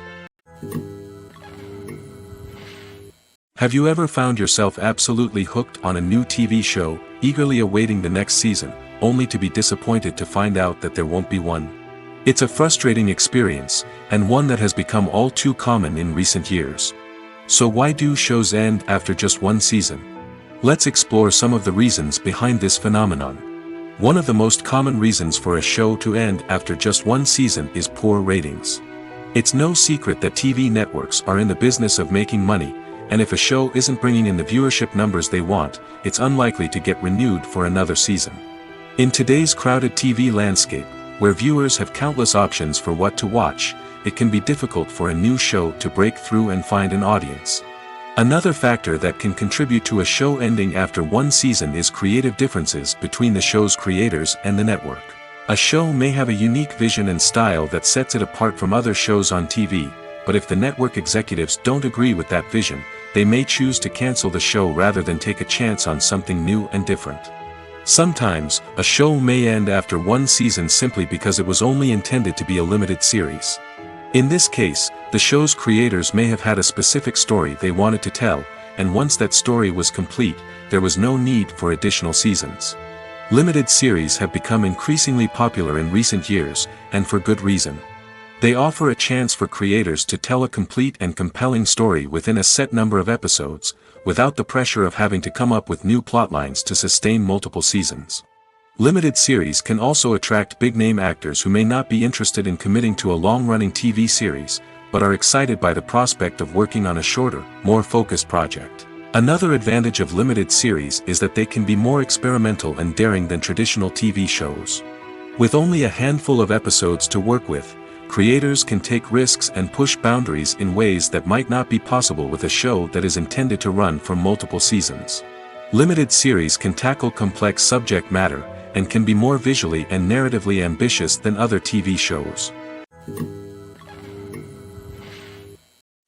Have you ever found yourself absolutely hooked on a new TV show, eagerly awaiting the next season, only to be disappointed to find out that there won't be one? It's a frustrating experience, and one that has become all too common in recent years. So why do shows end after just one season? Let's explore some of the reasons behind this phenomenon. One of the most common reasons for a show to end after just one season is poor ratings. It's no secret that TV networks are in the business of making money, and if a show isn't bringing in the viewership numbers they want, it's unlikely to get renewed for another season. In today's crowded TV landscape, where viewers have countless options for what to watch, it can be difficult for a new show to break through and find an audience. Another factor that can contribute to a show ending after one season is creative differences between the show's creators and the network. A show may have a unique vision and style that sets it apart from other shows on TV, but if the network executives don't agree with that vision, they may choose to cancel the show rather than take a chance on something new and different. Sometimes, a show may end after one season simply because it was only intended to be a limited series. In this case, the show's creators may have had a specific story they wanted to tell, and once that story was complete, there was no need for additional seasons. Limited series have become increasingly popular in recent years, and for good reason. They offer a chance for creators to tell a complete and compelling story within a set number of episodes, without the pressure of having to come up with new plotlines to sustain multiple seasons. Limited series can also attract big-name actors who may not be interested in committing to a long-running TV series, but are excited by the prospect of working on a shorter, more focused project. Another advantage of limited series is that they can be more experimental and daring than traditional TV shows. With only a handful of episodes to work with, creators can take risks and push boundaries in ways that might not be possible with a show that is intended to run for multiple seasons. Limited series can tackle complex subject matter, and can be more visually and narratively ambitious than other TV shows.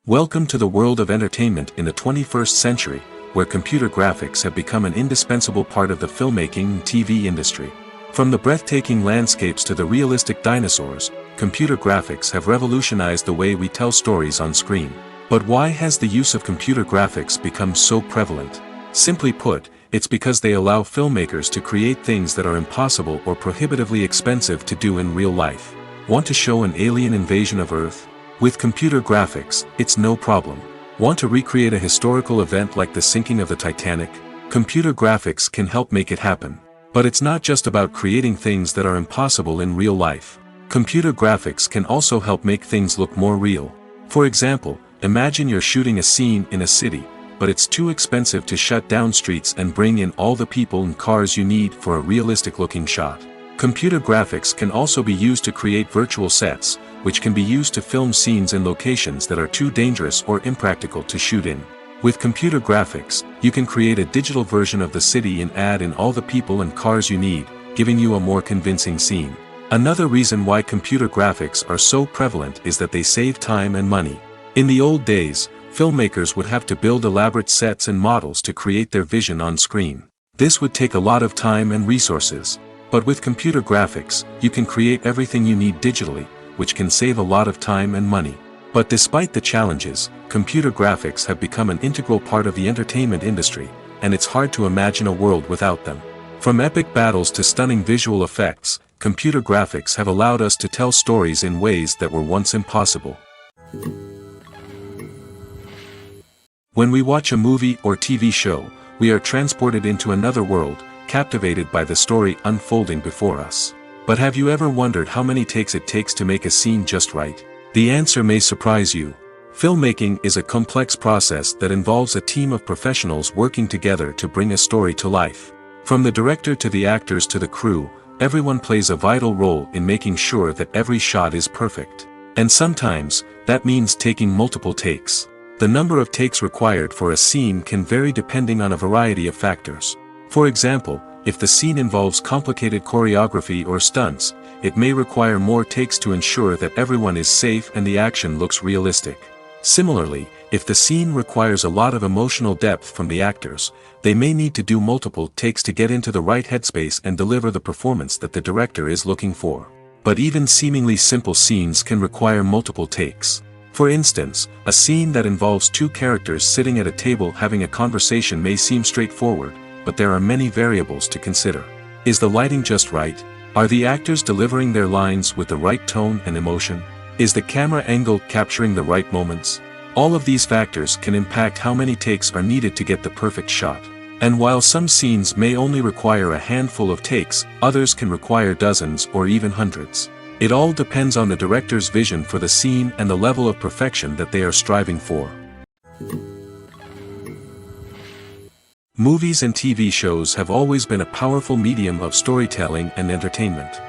Welcome to the world of entertainment in the 21st century, where computer graphics have become an indispensable part of the filmmaking and TV industry. From the breathtaking landscapes to the realistic dinosaurs, computer graphics have revolutionized the way we tell stories on screen. But why has the use of computer graphics become so prevalent? Simply put, it's because they allow filmmakers to create things that are impossible or prohibitively expensive to do in real life. Want to show an alien invasion of Earth? With computer graphics, it's no problem. Want to recreate a historical event like the sinking of the Titanic? Computer graphics can help make it happen. But it's not just about creating things that are impossible in real life. Computer graphics can also help make things look more real. For example, Imagine you're shooting a scene in a city, but it's too expensive to shut down streets and bring in all the people and cars you need for a realistic-looking shot. Computer graphics can also be used to create virtual sets, which can be used to film scenes in locations that are too dangerous or impractical to shoot in. With computer graphics, you can create a digital version of the city and add in all the people and cars you need, giving you a more convincing scene. Another reason why computer graphics are so prevalent is that they save time and money. In the old days, filmmakers would have to build elaborate sets and models to create their vision on screen. This would take a lot of time and resources. But with computer graphics, you can create everything you need digitally, which can save a lot of time and money. But despite the challenges, computer graphics have become an integral part of the entertainment industry, and it's hard to imagine a world without them. From epic battles to stunning visual effects, computer graphics have allowed us to tell stories in ways that were once impossible. When we watch a movie or TV show, we are transported into another world, captivated by the story unfolding before us. But have you ever wondered how many takes it takes to make a scene just right? The answer may surprise you. Filmmaking is a complex process that involves a team of professionals working together to bring a story to life. From the director to the actors to the crew, everyone plays a vital role in making sure that every shot is perfect. And sometimes, that means taking multiple takes. The number of takes required for a scene can vary depending on a variety of factors. For example, if the scene involves complicated choreography or stunts, it may require more takes to ensure that everyone is safe and the action looks realistic. Similarly, if the scene requires a lot of emotional depth from the actors, they may need to do multiple takes to get into the right headspace and deliver the performance that the director is looking for. But even seemingly simple scenes can require multiple takes. For instance, a scene that involves two characters sitting at a table having a conversation may seem straightforward, but there are many variables to consider. Is the lighting just right? Are the actors delivering their lines with the right tone and emotion? Is the camera angle capturing the right moments? All of these factors can impact how many takes are needed to get the perfect shot. And while some scenes may only require a handful of takes, others can require dozens or even hundreds. It all depends on the director's vision for the scene and the level of perfection that they are striving for. Movies and TV shows have always been a powerful medium of storytelling and entertainment.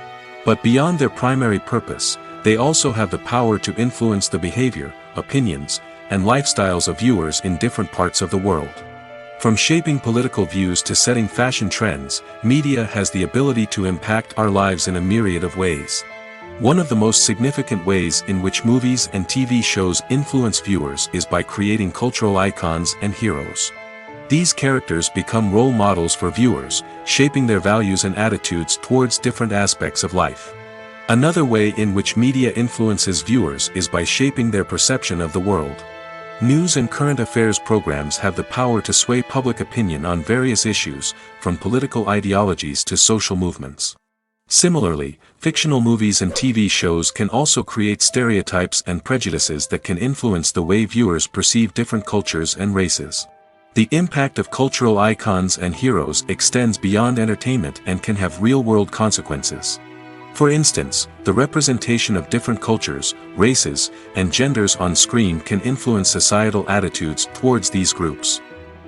But beyond their primary purpose, they also have the power to influence the behavior, opinions, and lifestyles of viewers in different parts of the world. From shaping political views to setting fashion trends, media has the ability to impact our lives in a myriad of ways. One of the most significant ways in which movies and TV shows influence viewers is by creating cultural icons and heroes. These characters become role models for viewers, shaping their values and attitudes towards different aspects of life. Another way in which media influences viewers is by shaping their perception of the world. News and current affairs programs have the power to sway public opinion on various issues, from political ideologies to social movements. Similarly, fictional movies and TV shows can also create stereotypes and prejudices that can influence the way viewers perceive different cultures and races. The impact of cultural icons and heroes extends beyond entertainment and can have real-world consequences. For instance, the representation of different cultures, races, and genders on screen can influence societal attitudes towards these groups.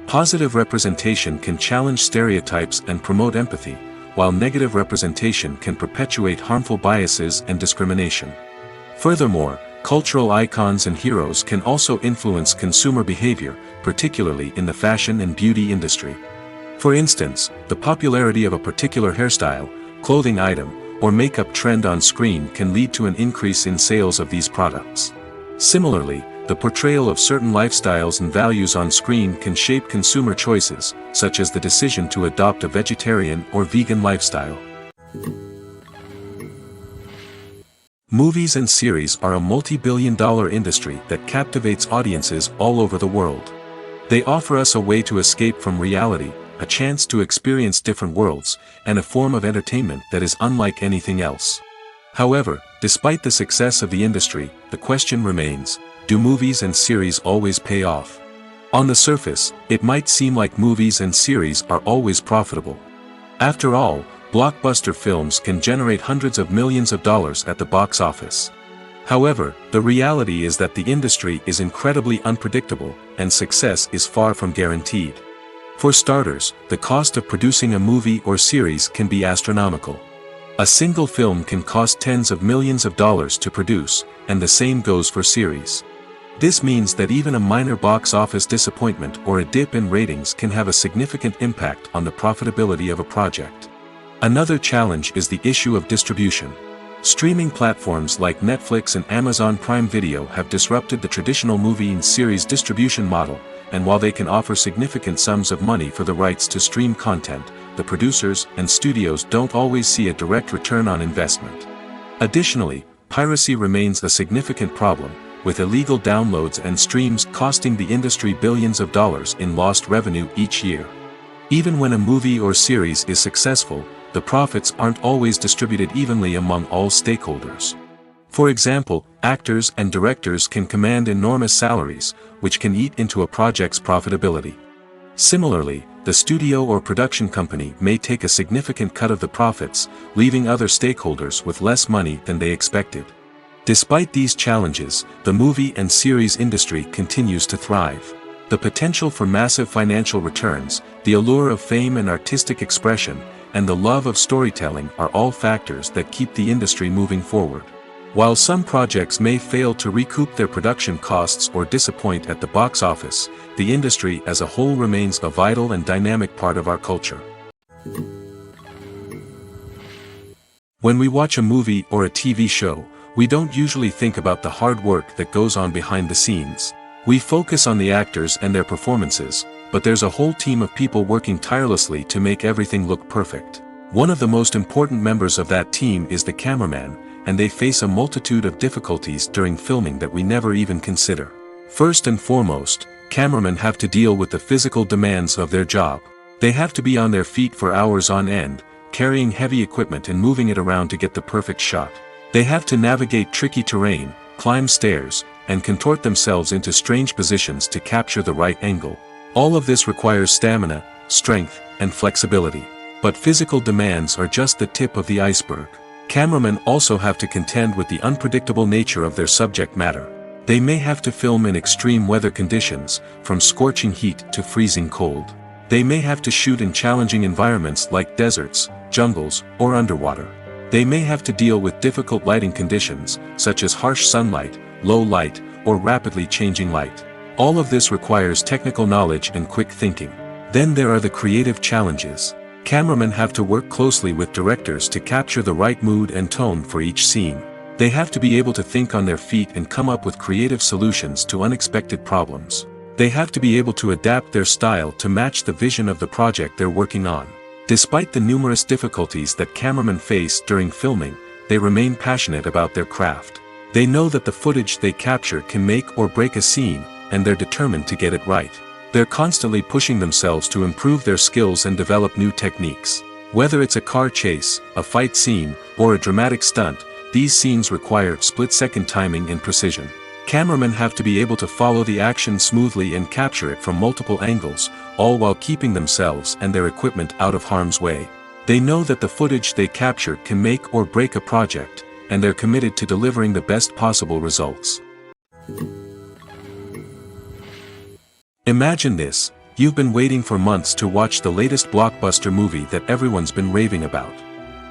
Positive representation can challenge stereotypes and promote empathy, while negative representation can perpetuate harmful biases and discrimination. Furthermore, cultural icons and heroes can also influence consumer behavior, particularly in the fashion and beauty industry. For instance, the popularity of a particular hairstyle, clothing item, or makeup trend on screen can lead to an increase in sales of these products. Similarly, the portrayal of certain lifestyles and values on screen can shape consumer choices, such as the decision to adopt a vegetarian or vegan lifestyle. Movies and series are a multi-billion-dollar industry that captivates audiences all over the world. They offer us a way to escape from reality, a chance to experience different worlds, and a form of entertainment that is unlike anything else. However, despite the success of the industry, the question remains, do movies and series always pay off? On the surface, it might seem like movies and series are always profitable. After all, blockbuster films can generate hundreds of millions of dollars at the box office. However, the reality is that the industry is incredibly unpredictable, and success is far from guaranteed. For starters, the cost of producing a movie or series can be astronomical. A single film can cost tens of millions of dollars to produce, and the same goes for series. This means that even a minor box office disappointment or a dip in ratings can have a significant impact on the profitability of a project. Another challenge is the issue of distribution. Streaming platforms like Netflix and Amazon Prime Video have disrupted the traditional movie and series distribution model, and while they can offer significant sums of money for the rights to stream content, the producers and studios don't always see a direct return on investment. Additionally, piracy remains a significant problem, with illegal downloads and streams costing the industry billions of dollars in lost revenue each year. Even when a movie or series is successful, the profits aren't always distributed evenly among all stakeholders. For example, actors and directors can command enormous salaries, which can eat into a project's profitability. Similarly, the studio or production company may take a significant cut of the profits, leaving other stakeholders with less money than they expected. Despite these challenges, the movie and series industry continues to thrive. The potential for massive financial returns, the allure of fame and artistic expression, and the love of storytelling are all factors that keep the industry moving forward. While some projects may fail to recoup their production costs or disappoint at the box office, the industry as a whole remains a vital and dynamic part of our culture. When we watch a movie or a TV show, we don't usually think about the hard work that goes on behind the scenes. We focus on the actors and their performances, but there's a whole team of people working tirelessly to make everything look perfect. One of the most important members of that team is the cameraman, and they face a multitude of difficulties during filming that we never even consider. First and foremost, cameramen have to deal with the physical demands of their job. They have to be on their feet for hours on end, carrying heavy equipment and moving it around to get the perfect shot. They have to navigate tricky terrain, climb stairs, and contort themselves into strange positions to capture the right angle. All of this requires stamina, strength, and flexibility. But physical demands are just the tip of the iceberg. Cameramen also have to contend with the unpredictable nature of their subject matter. They may have to film in extreme weather conditions, from scorching heat to freezing cold. They may have to shoot in challenging environments like deserts, jungles, or underwater. They may have to deal with difficult lighting conditions, such as harsh sunlight, low light, or rapidly changing light. All of this requires technical knowledge and quick thinking. Then there are the creative challenges. Cameramen have to work closely with directors to capture the right mood and tone for each scene. They have to be able to think on their feet and come up with creative solutions to unexpected problems. They have to be able to adapt their style to match the vision of the project they're working on. Despite the numerous difficulties that cameramen face during filming, they remain passionate about their craft. They know that the footage they capture can make or break a scene, and they're determined to get it right. They're constantly pushing themselves to improve their skills and develop new techniques. Whether it's a car chase, a fight scene, or a dramatic stunt, these scenes require split-second timing and precision. Cameramen have to be able to follow the action smoothly and capture it from multiple angles, all while keeping themselves and their equipment out of harm's way. They know that the footage they capture can make or break a project, and they're committed to delivering the best possible results. Imagine this: you've been waiting for months to watch the latest blockbuster movie that everyone's been raving about.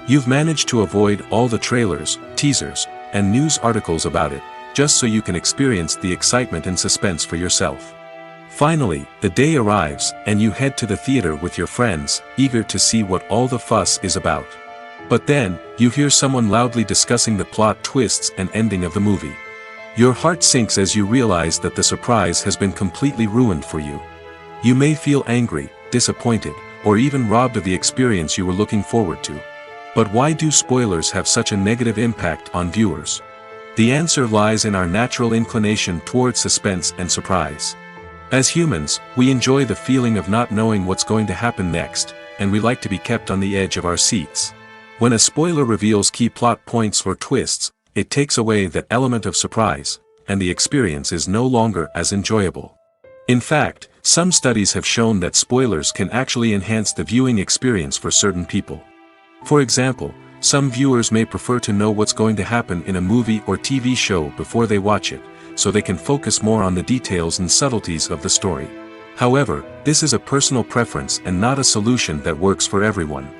You've managed to avoid all the trailers, teasers, and news articles about it, just so you can experience the excitement and suspense for yourself. Finally, the day arrives, and you head to the theater with your friends, eager to see what all the fuss is about. But then, you hear someone loudly discussing the plot twists and ending of the movie. Your heart sinks as you realize that the surprise has been completely ruined for you. You may feel angry, disappointed, or even robbed of the experience you were looking forward to. But why do spoilers have such a negative impact on viewers? The answer lies in our natural inclination toward suspense and surprise. As humans, we enjoy the feeling of not knowing what's going to happen next, and we like to be kept on the edge of our seats. When a spoiler reveals key plot points or twists, it takes away that element of surprise, and the experience is no longer as enjoyable. In fact, some studies have shown that spoilers can actually enhance the viewing experience for certain people. For example, Some viewers may prefer to know what's going to happen in a movie or TV show before they watch it, so they can focus more on the details and subtleties of the story. However, this is a personal preference and not a solution that works for everyone.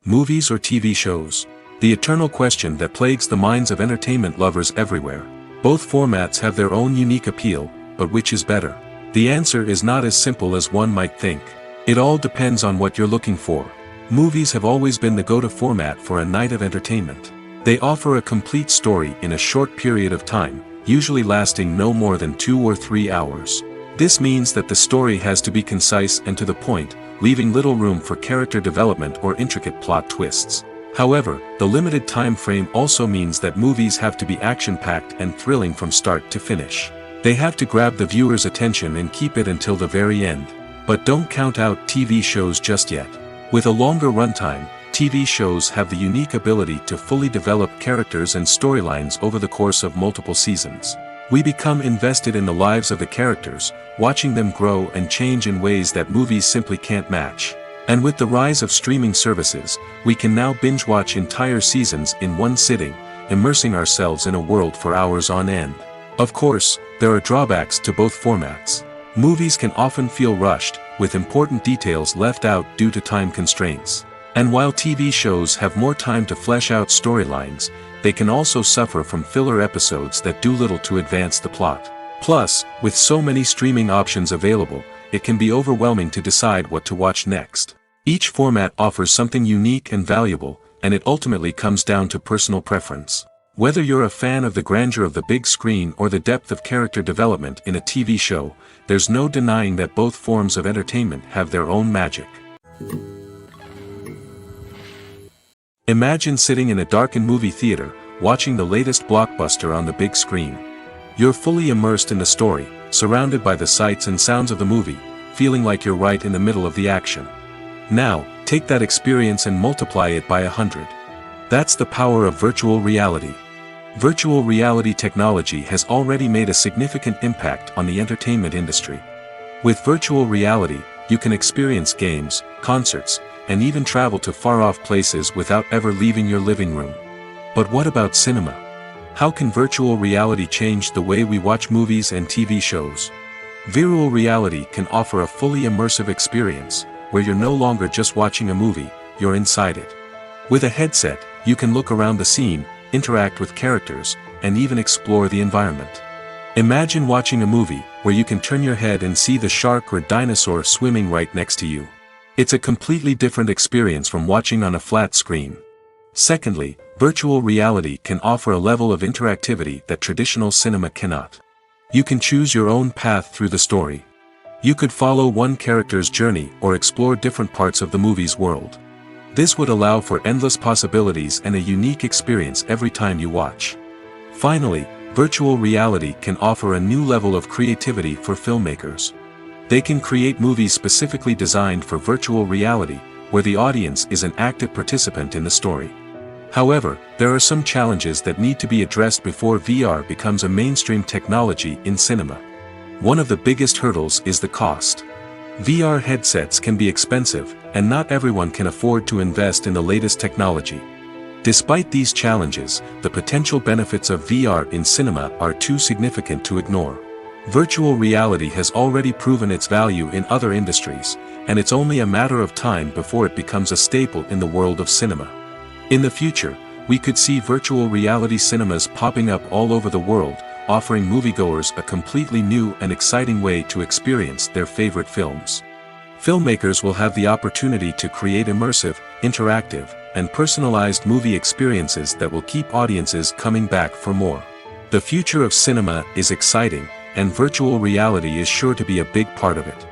Movies or TV shows? The eternal question that plagues the minds of entertainment lovers everywhere. Both formats have their own unique appeal, but which is better? The answer is not as simple as one might think. It all depends on what you're looking for. Movies have always been the go-to format for a night of entertainment. They offer a complete story in a short period of time, usually lasting no more than 2 or 3 hours. This means that the story has to be concise and to the point, leaving little room for character development or intricate plot twists. However, the limited time frame also means that movies have to be action-packed and thrilling from start to finish. They have to grab the viewer's attention and keep it until the very end. But don't count out TV shows just yet. With a longer runtime, TV shows have the unique ability to fully develop characters and storylines over the course of multiple seasons. We become invested in the lives of the characters, watching them grow and change in ways that movies simply can't match. And with the rise of streaming services, we can now binge-watch entire seasons in one sitting, immersing ourselves in a world for hours on end. Of course, there are drawbacks to both formats. Movies can often feel rushed, with important details left out due to time constraints. And while TV shows have more time to flesh out storylines, they can also suffer from filler episodes that do little to advance the plot. Plus, with so many streaming options available, it can be overwhelming to decide what to watch next. Each format offers something unique and valuable, and it ultimately comes down to personal preference. Whether you're a fan of the grandeur of the big screen or the depth of character development in a TV show, there's no denying that both forms of entertainment have their own magic. Imagine sitting in a darkened movie theater, watching the latest blockbuster on the big screen. You're fully immersed in the story, surrounded by the sights and sounds of the movie, feeling like you're right in the middle of the action. Now, take that experience and multiply it by 100. That's the power of virtual reality. Virtual reality technology has already made a significant impact on the entertainment industry. With virtual reality, you can experience games, concerts, and even travel to far-off places without ever leaving your living room. But what about cinema? How can virtual reality change the way we watch movies and TV shows? Virtual reality can offer a fully immersive experience, where you're no longer just watching a movie, you're inside it. With a headset, you can look around the scene, interact with characters, and even explore the environment. Imagine watching a movie where you can turn your head and see the shark or dinosaur swimming right next to you. It's a completely different experience from watching on a flat screen. Secondly, virtual reality can offer a level of interactivity that traditional cinema cannot. You can choose your own path through the story. You could follow one character's journey or explore different parts of the movie's world. This would allow for endless possibilities and a unique experience every time you watch. Finally, virtual reality can offer a new level of creativity for filmmakers. They can create movies specifically designed for virtual reality, where the audience is an active participant in the story. However, there are some challenges that need to be addressed before VR becomes a mainstream technology in cinema. One of the biggest hurdles is the cost. VR headsets can be expensive, and not everyone can afford to invest in the latest technology. Despite these challenges, the potential benefits of VR in cinema are too significant to ignore. Virtual reality has already proven its value in other industries, and it's only a matter of time before it becomes a staple in the world of cinema. In the future, we could see virtual reality cinemas popping up all over the world, offering moviegoers a completely new and exciting way to experience their favorite films. Filmmakers will have the opportunity to create immersive, interactive, and personalized movie experiences that will keep audiences coming back for more. The future of cinema is exciting, and virtual reality is sure to be a big part of it.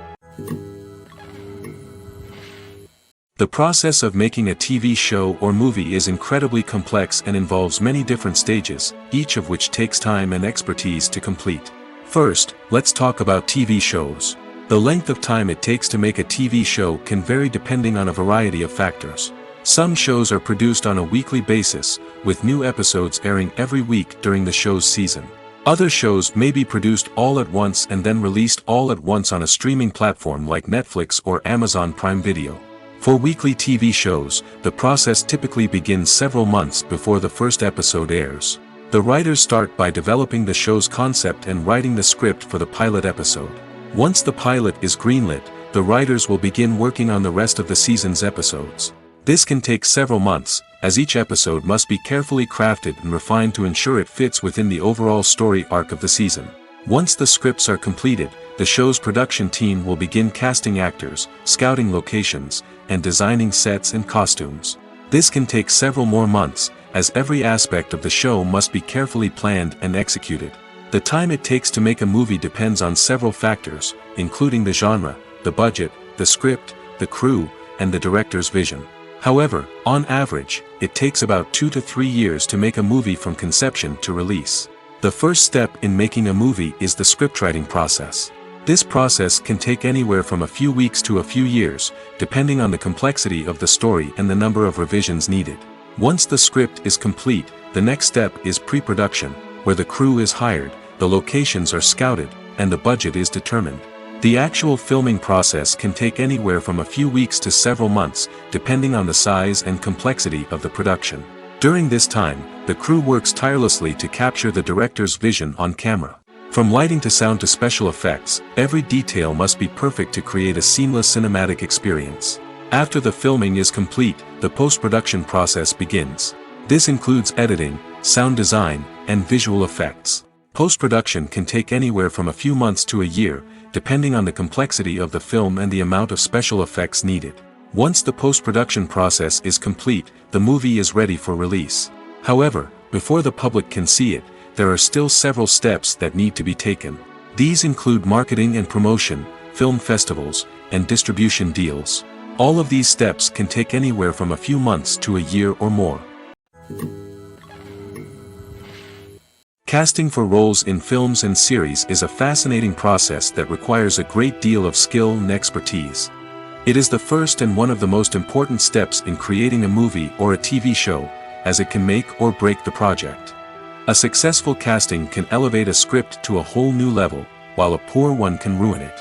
The process of making a TV show or movie is incredibly complex and involves many different stages, each of which takes time and expertise to complete. First, let's talk about TV shows. The length of time it takes to make a TV show can vary depending on a variety of factors. Some shows are produced on a weekly basis, with new episodes airing every week during the show's season. Other shows may be produced all at once and then released all at once on a streaming platform like Netflix or Amazon Prime Video. For weekly TV shows, the process typically begins several months before the first episode airs. The writers start by developing the show's concept and writing the script for the pilot episode. Once the pilot is greenlit, the writers will begin working on the rest of the season's episodes. This can take several months, as each episode must be carefully crafted and refined to ensure it fits within the overall story arc of the season. Once the scripts are completed, the show's production team will begin casting actors, scouting locations, and designing sets and costumes. This can take several more months, as every aspect of the show must be carefully planned and executed. The time it takes to make a movie depends on several factors, including the genre, the budget, the script, the crew, and the director's vision. However, on average, it takes about 2 to 3 years to make a movie from conception to release. The first step in making a movie is the scriptwriting process. This process can take anywhere from a few weeks to a few years, depending on the complexity of the story and the number of revisions needed. Once the script is complete, the next step is pre-production, where the crew is hired, the locations are scouted, and the budget is determined. The actual filming process can take anywhere from a few weeks to several months, depending on the size and complexity of the production. During this time, the crew works tirelessly to capture the director's vision on camera. From lighting to sound to special effects, every detail must be perfect to create a seamless cinematic experience. After the filming is complete, the post-production process begins. This includes editing, sound design, and visual effects. Post-production can take anywhere from a few months to a year, depending on the complexity of the film and the amount of special effects needed. Once the post-production process is complete, the movie is ready for release. However, before the public can see it, there are still several steps that need to be taken. These include marketing and promotion, film festivals, and distribution deals. All of these steps can take anywhere from a few months to a year or more. Casting for roles in films and series is a fascinating process that requires a great deal of skill and expertise. It is the first and one of the most important steps in creating a movie or a TV show, as it can make or break the project. A successful casting can elevate a script to a whole new level, while a poor one can ruin it.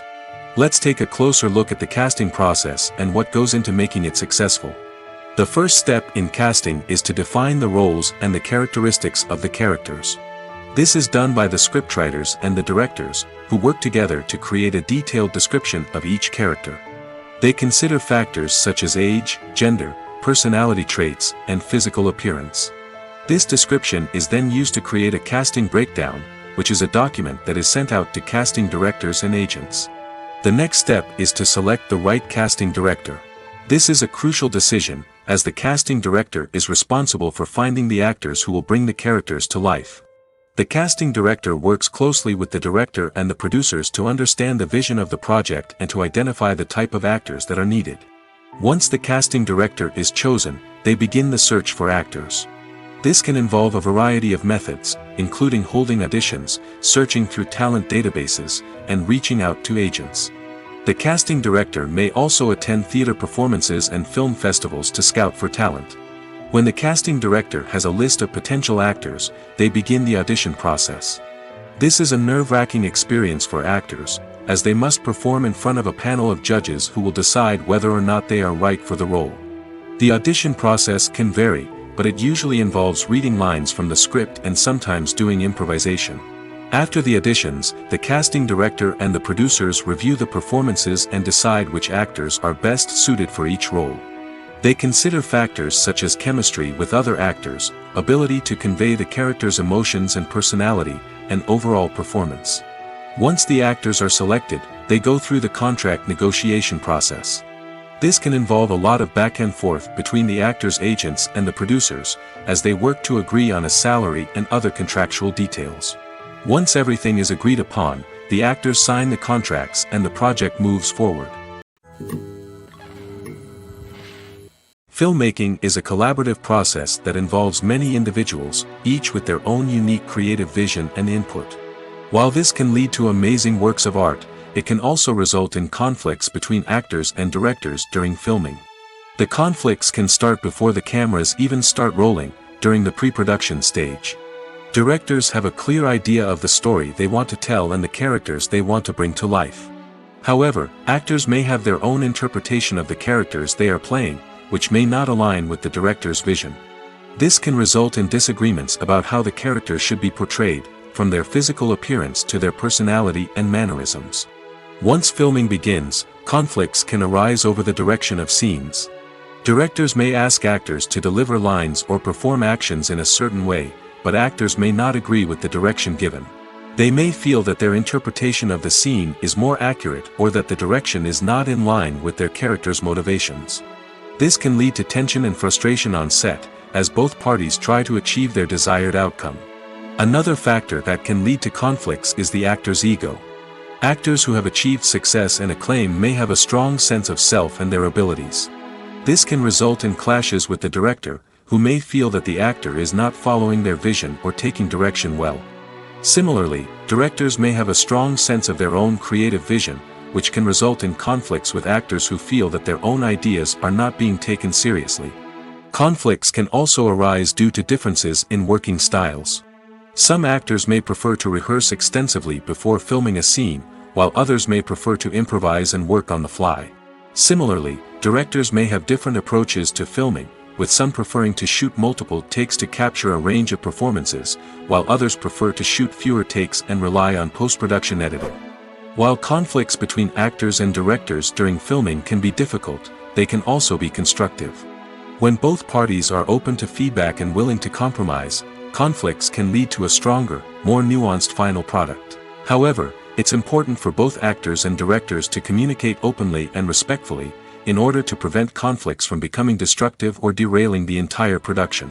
Let's take a closer look at the casting process and what goes into making it successful. The first step in casting is to define the roles and the characteristics of the characters. This is done by the scriptwriters and the directors, who work together to create a detailed description of each character. They consider factors such as age, gender, personality traits, and physical appearance. This description is then used to create a casting breakdown, which is a document that is sent out to casting directors and agents. The next step is to select the right casting director. This is a crucial decision, as the casting director is responsible for finding the actors who will bring the characters to life. The casting director works closely with the director and the producers to understand the vision of the project and to identify the type of actors that are needed. Once the casting director is chosen, they begin the search for actors. This can involve a variety of methods, including holding auditions, searching through talent databases, and reaching out to agents. The casting director may also attend theater performances and film festivals to scout for talent. When the casting director has a list of potential actors, they begin the audition process. This is a nerve-wracking experience for actors, as they must perform in front of a panel of judges who will decide whether or not they are right for the role. The audition process can vary, but it usually involves reading lines from the script and sometimes doing improvisation. After the auditions, the casting director and the producers review the performances and decide which actors are best suited for each role. They consider factors such as chemistry with other actors, ability to convey the character's emotions and personality, and overall performance. Once the actors are selected, they go through the contract negotiation process. This can involve a lot of back and forth between the actors' agents and the producers, as they work to agree on a salary and other contractual details. Once everything is agreed upon, the actors sign the contracts and the project moves forward. Filmmaking is a collaborative process that involves many individuals, each with their own unique creative vision and input. While this can lead to amazing works of art, it can also result in conflicts between actors and directors during filming. The conflicts can start before the cameras even start rolling, during the pre-production stage. Directors have a clear idea of the story they want to tell and the characters they want to bring to life. However, actors may have their own interpretation of the characters they are playing, which may not align with the director's vision. This can result in disagreements about how the character should be portrayed, from their physical appearance to their personality and mannerisms. Once filming begins, conflicts can arise over the direction of scenes. Directors may ask actors to deliver lines or perform actions in a certain way, but actors may not agree with the direction given. They may feel that their interpretation of the scene is more accurate or that the direction is not in line with their character's motivations. This can lead to tension and frustration on set, as both parties try to achieve their desired outcome. Another factor that can lead to conflicts is the actor's ego. Actors who have achieved success and acclaim may have a strong sense of self and their abilities. This can result in clashes with the director, who may feel that the actor is not following their vision or taking direction well. Similarly, directors may have a strong sense of their own creative vision, which can result in conflicts with actors who feel that their own ideas are not being taken seriously. Conflicts can also arise due to differences in working styles. Some actors may prefer to rehearse extensively before filming a scene, while others may prefer to improvise and work on the fly. Similarly, directors may have different approaches to filming, with some preferring to shoot multiple takes to capture a range of performances, while others prefer to shoot fewer takes and rely on post-production editing. While conflicts between actors and directors during filming can be difficult, they can also be constructive. When both parties are open to feedback and willing to compromise, conflicts can lead to a stronger, more nuanced final product. However, it's important for both actors and directors to communicate openly and respectfully, in order to prevent conflicts from becoming destructive or derailing the entire production.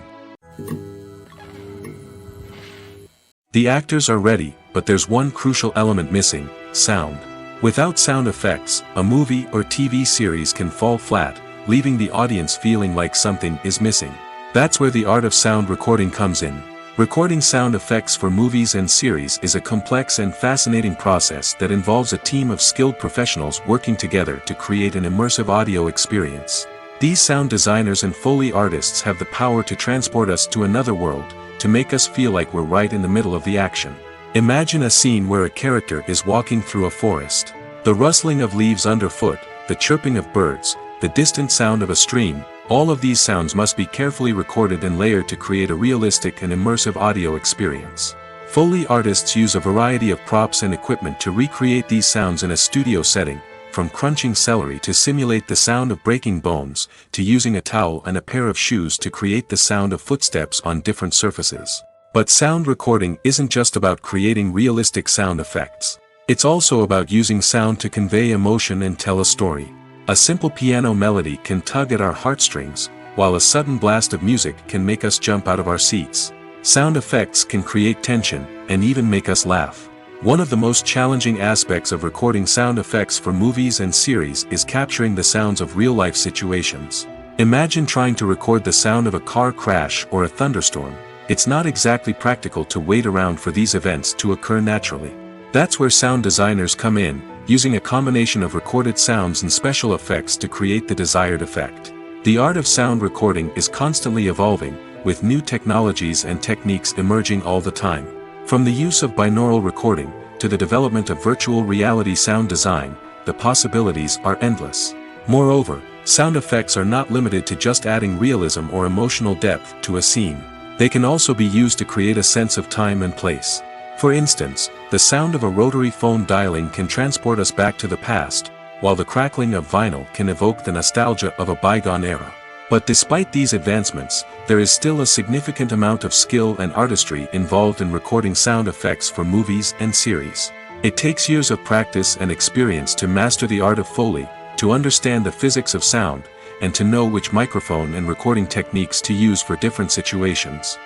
The actors are ready, but there's one crucial element missing: sound. Without sound effects, a movie or TV series can fall flat, leaving the audience feeling like something is missing. That's where the art of sound recording comes in. Recording sound effects for movies and series is a complex and fascinating process that involves a team of skilled professionals working together to create an immersive audio experience. These sound designers and Foley artists have the power to transport us to another world, to make us feel like we're right in the middle of the action. Imagine a scene where a character is walking through a forest. The rustling of leaves underfoot, the chirping of birds, the distant sound of a stream, all of these sounds must be carefully recorded and layered to create a realistic and immersive audio experience. Foley artists use a variety of props and equipment to recreate these sounds in a studio setting, from crunching celery to simulate the sound of breaking bones, to using a towel and a pair of shoes to create the sound of footsteps on different surfaces. But sound recording isn't just about creating realistic sound effects. It's also about using sound to convey emotion and tell a story. A simple piano melody can tug at our heartstrings, while a sudden blast of music can make us jump out of our seats. Sound effects can create tension, and even make us laugh. One of the most challenging aspects of recording sound effects for movies and series is capturing the sounds of real-life situations. Imagine trying to record the sound of a car crash or a thunderstorm. It's not exactly practical to wait around for these events to occur naturally. That's where sound designers come in, using a combination of recorded sounds and special effects to create the desired effect. The art of sound recording is constantly evolving, with new technologies and techniques emerging all the time. From the use of binaural recording, to the development of virtual reality sound design, the possibilities are endless. Moreover, sound effects are not limited to just adding realism or emotional depth to a scene. They can also be used to create a sense of time and place. For instance, the sound of a rotary phone dialing can transport us back to the past, while the crackling of vinyl can evoke the nostalgia of a bygone era. But despite these advancements, there is still a significant amount of skill and artistry involved in recording sound effects for movies and series. It takes years of practice and experience to master the art of Foley, to understand the physics of sound, and to know which microphone and recording techniques to use for different situations.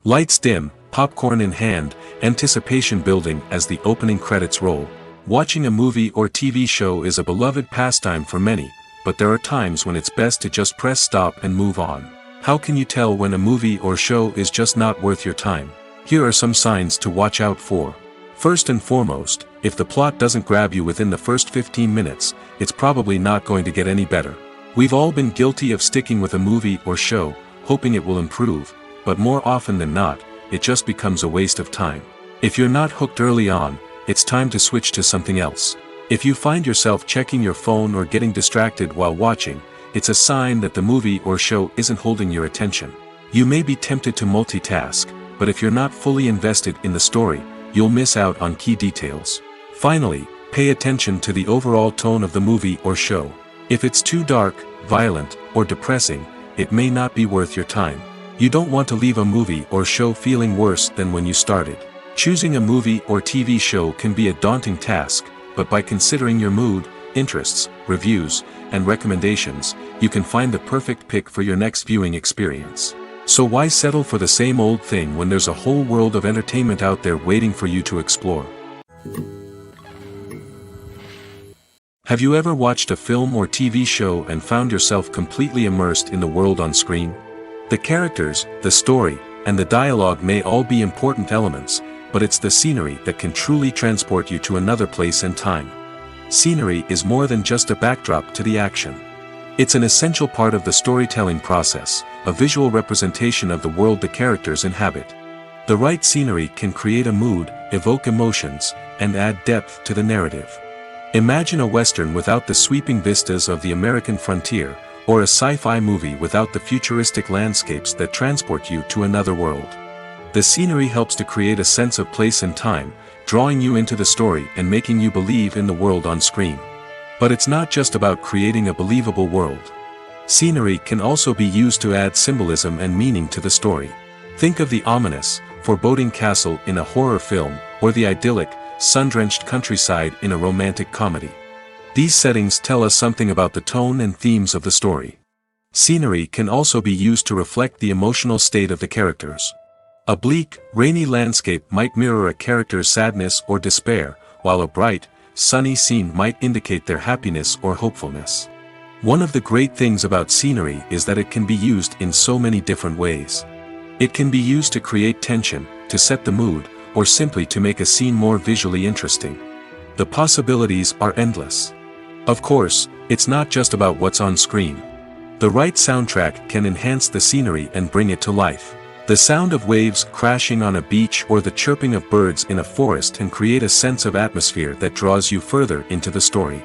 Lights dim, popcorn in hand, anticipation building as the opening credits roll. Watching a movie or TV show is a beloved pastime for many, but there are times when it's best to just press stop and move on. How can you tell when a movie or show is just not worth your time? Here are some signs to watch out for. First and foremost, if the plot doesn't grab you within the first 15 minutes, it's probably not going to get any better. We've all been guilty of sticking with a movie or show, hoping it will improve, but more often than not, it just becomes a waste of time. If you're not hooked early on, it's time to switch to something else. If you find yourself checking your phone or getting distracted while watching, it's a sign that the movie or show isn't holding your attention. You may be tempted to multitask, but if you're not fully invested in the story, you'll miss out on key details. Finally, pay attention to the overall tone of the movie or show. If it's too dark, violent, or depressing, it may not be worth your time. You don't want to leave a movie or show feeling worse than when you started. Choosing a movie or TV show can be a daunting task, but by considering your mood, interests, reviews, and recommendations, you can find the perfect pick for your next viewing experience. So why settle for the same old thing when there's a whole world of entertainment out there waiting for you to explore? Have you ever watched a film or TV show and found yourself completely immersed in the world on screen? The characters, the story, and the dialogue may all be important elements, but it's the scenery that can truly transport you to another place and time. Scenery is more than just a backdrop to the action. It's an essential part of the storytelling process, a visual representation of the world the characters inhabit. The right scenery can create a mood, evoke emotions, and add depth to the narrative. Imagine a Western without the sweeping vistas of the American frontier, or a sci-fi movie without the futuristic landscapes that transport you to another world. The scenery helps to create a sense of place and time, drawing you into the story and making you believe in the world on screen. But it's not just about creating a believable world. Scenery can also be used to add symbolism and meaning to the story. Think of the ominous, foreboding castle in a horror film, or the idyllic, sun-drenched countryside in a romantic comedy. These settings tell us something about the tone and themes of the story. Scenery can also be used to reflect the emotional state of the characters. A bleak, rainy landscape might mirror a character's sadness or despair, while a bright, sunny scene might indicate their happiness or hopefulness. One of the great things about scenery is that it can be used in so many different ways. It can be used to create tension, to set the mood, or simply to make a scene more visually interesting. The possibilities are endless. Of course, it's not just about what's on screen. The right soundtrack can enhance the scenery and bring it to life. The sound of waves crashing on a beach or the chirping of birds in a forest can create a sense of atmosphere that draws you further into the story.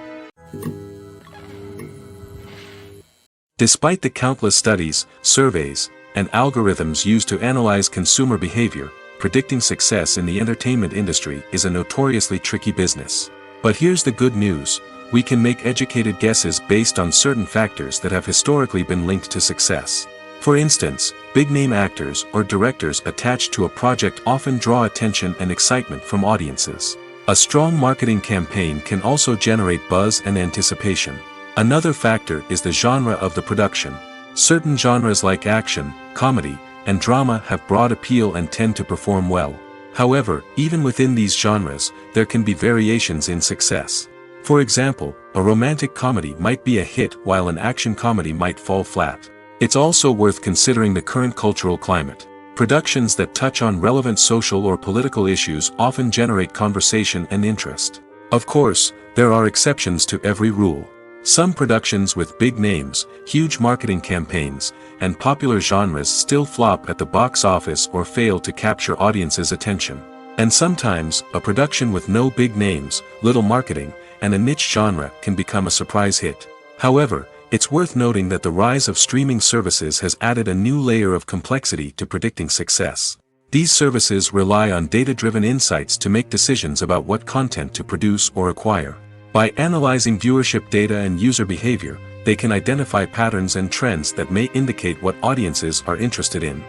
Despite the countless studies, surveys, and algorithms used to analyze consumer behavior, predicting success in the entertainment industry is a notoriously tricky business. But here's the good news: we can make educated guesses based on certain factors that have historically been linked to success. For instance, big-name actors or directors attached to a project often draw attention and excitement from audiences. A strong marketing campaign can also generate buzz and anticipation. Another factor is the genre of the production. Certain genres like action, comedy, and drama have broad appeal and tend to perform well. However, even within these genres, there can be variations in success. For example, a romantic comedy might be a hit while an action comedy might fall flat. It's also worth considering the current cultural climate. Productions that touch on relevant social or political issues often generate conversation and interest. Of course, there are exceptions to every rule. Some productions with big names, huge marketing campaigns, and popular genres still flop at the box office or fail to capture audiences' attention. And sometimes, a production with no big names, little marketing, and a niche genre can become a surprise hit. However, it's worth noting that the rise of streaming services has added a new layer of complexity to predicting success. These services rely on data-driven insights to make decisions about what content to produce or acquire. By analyzing viewership data and user behavior, they can identify patterns and trends that may indicate what audiences are interested in.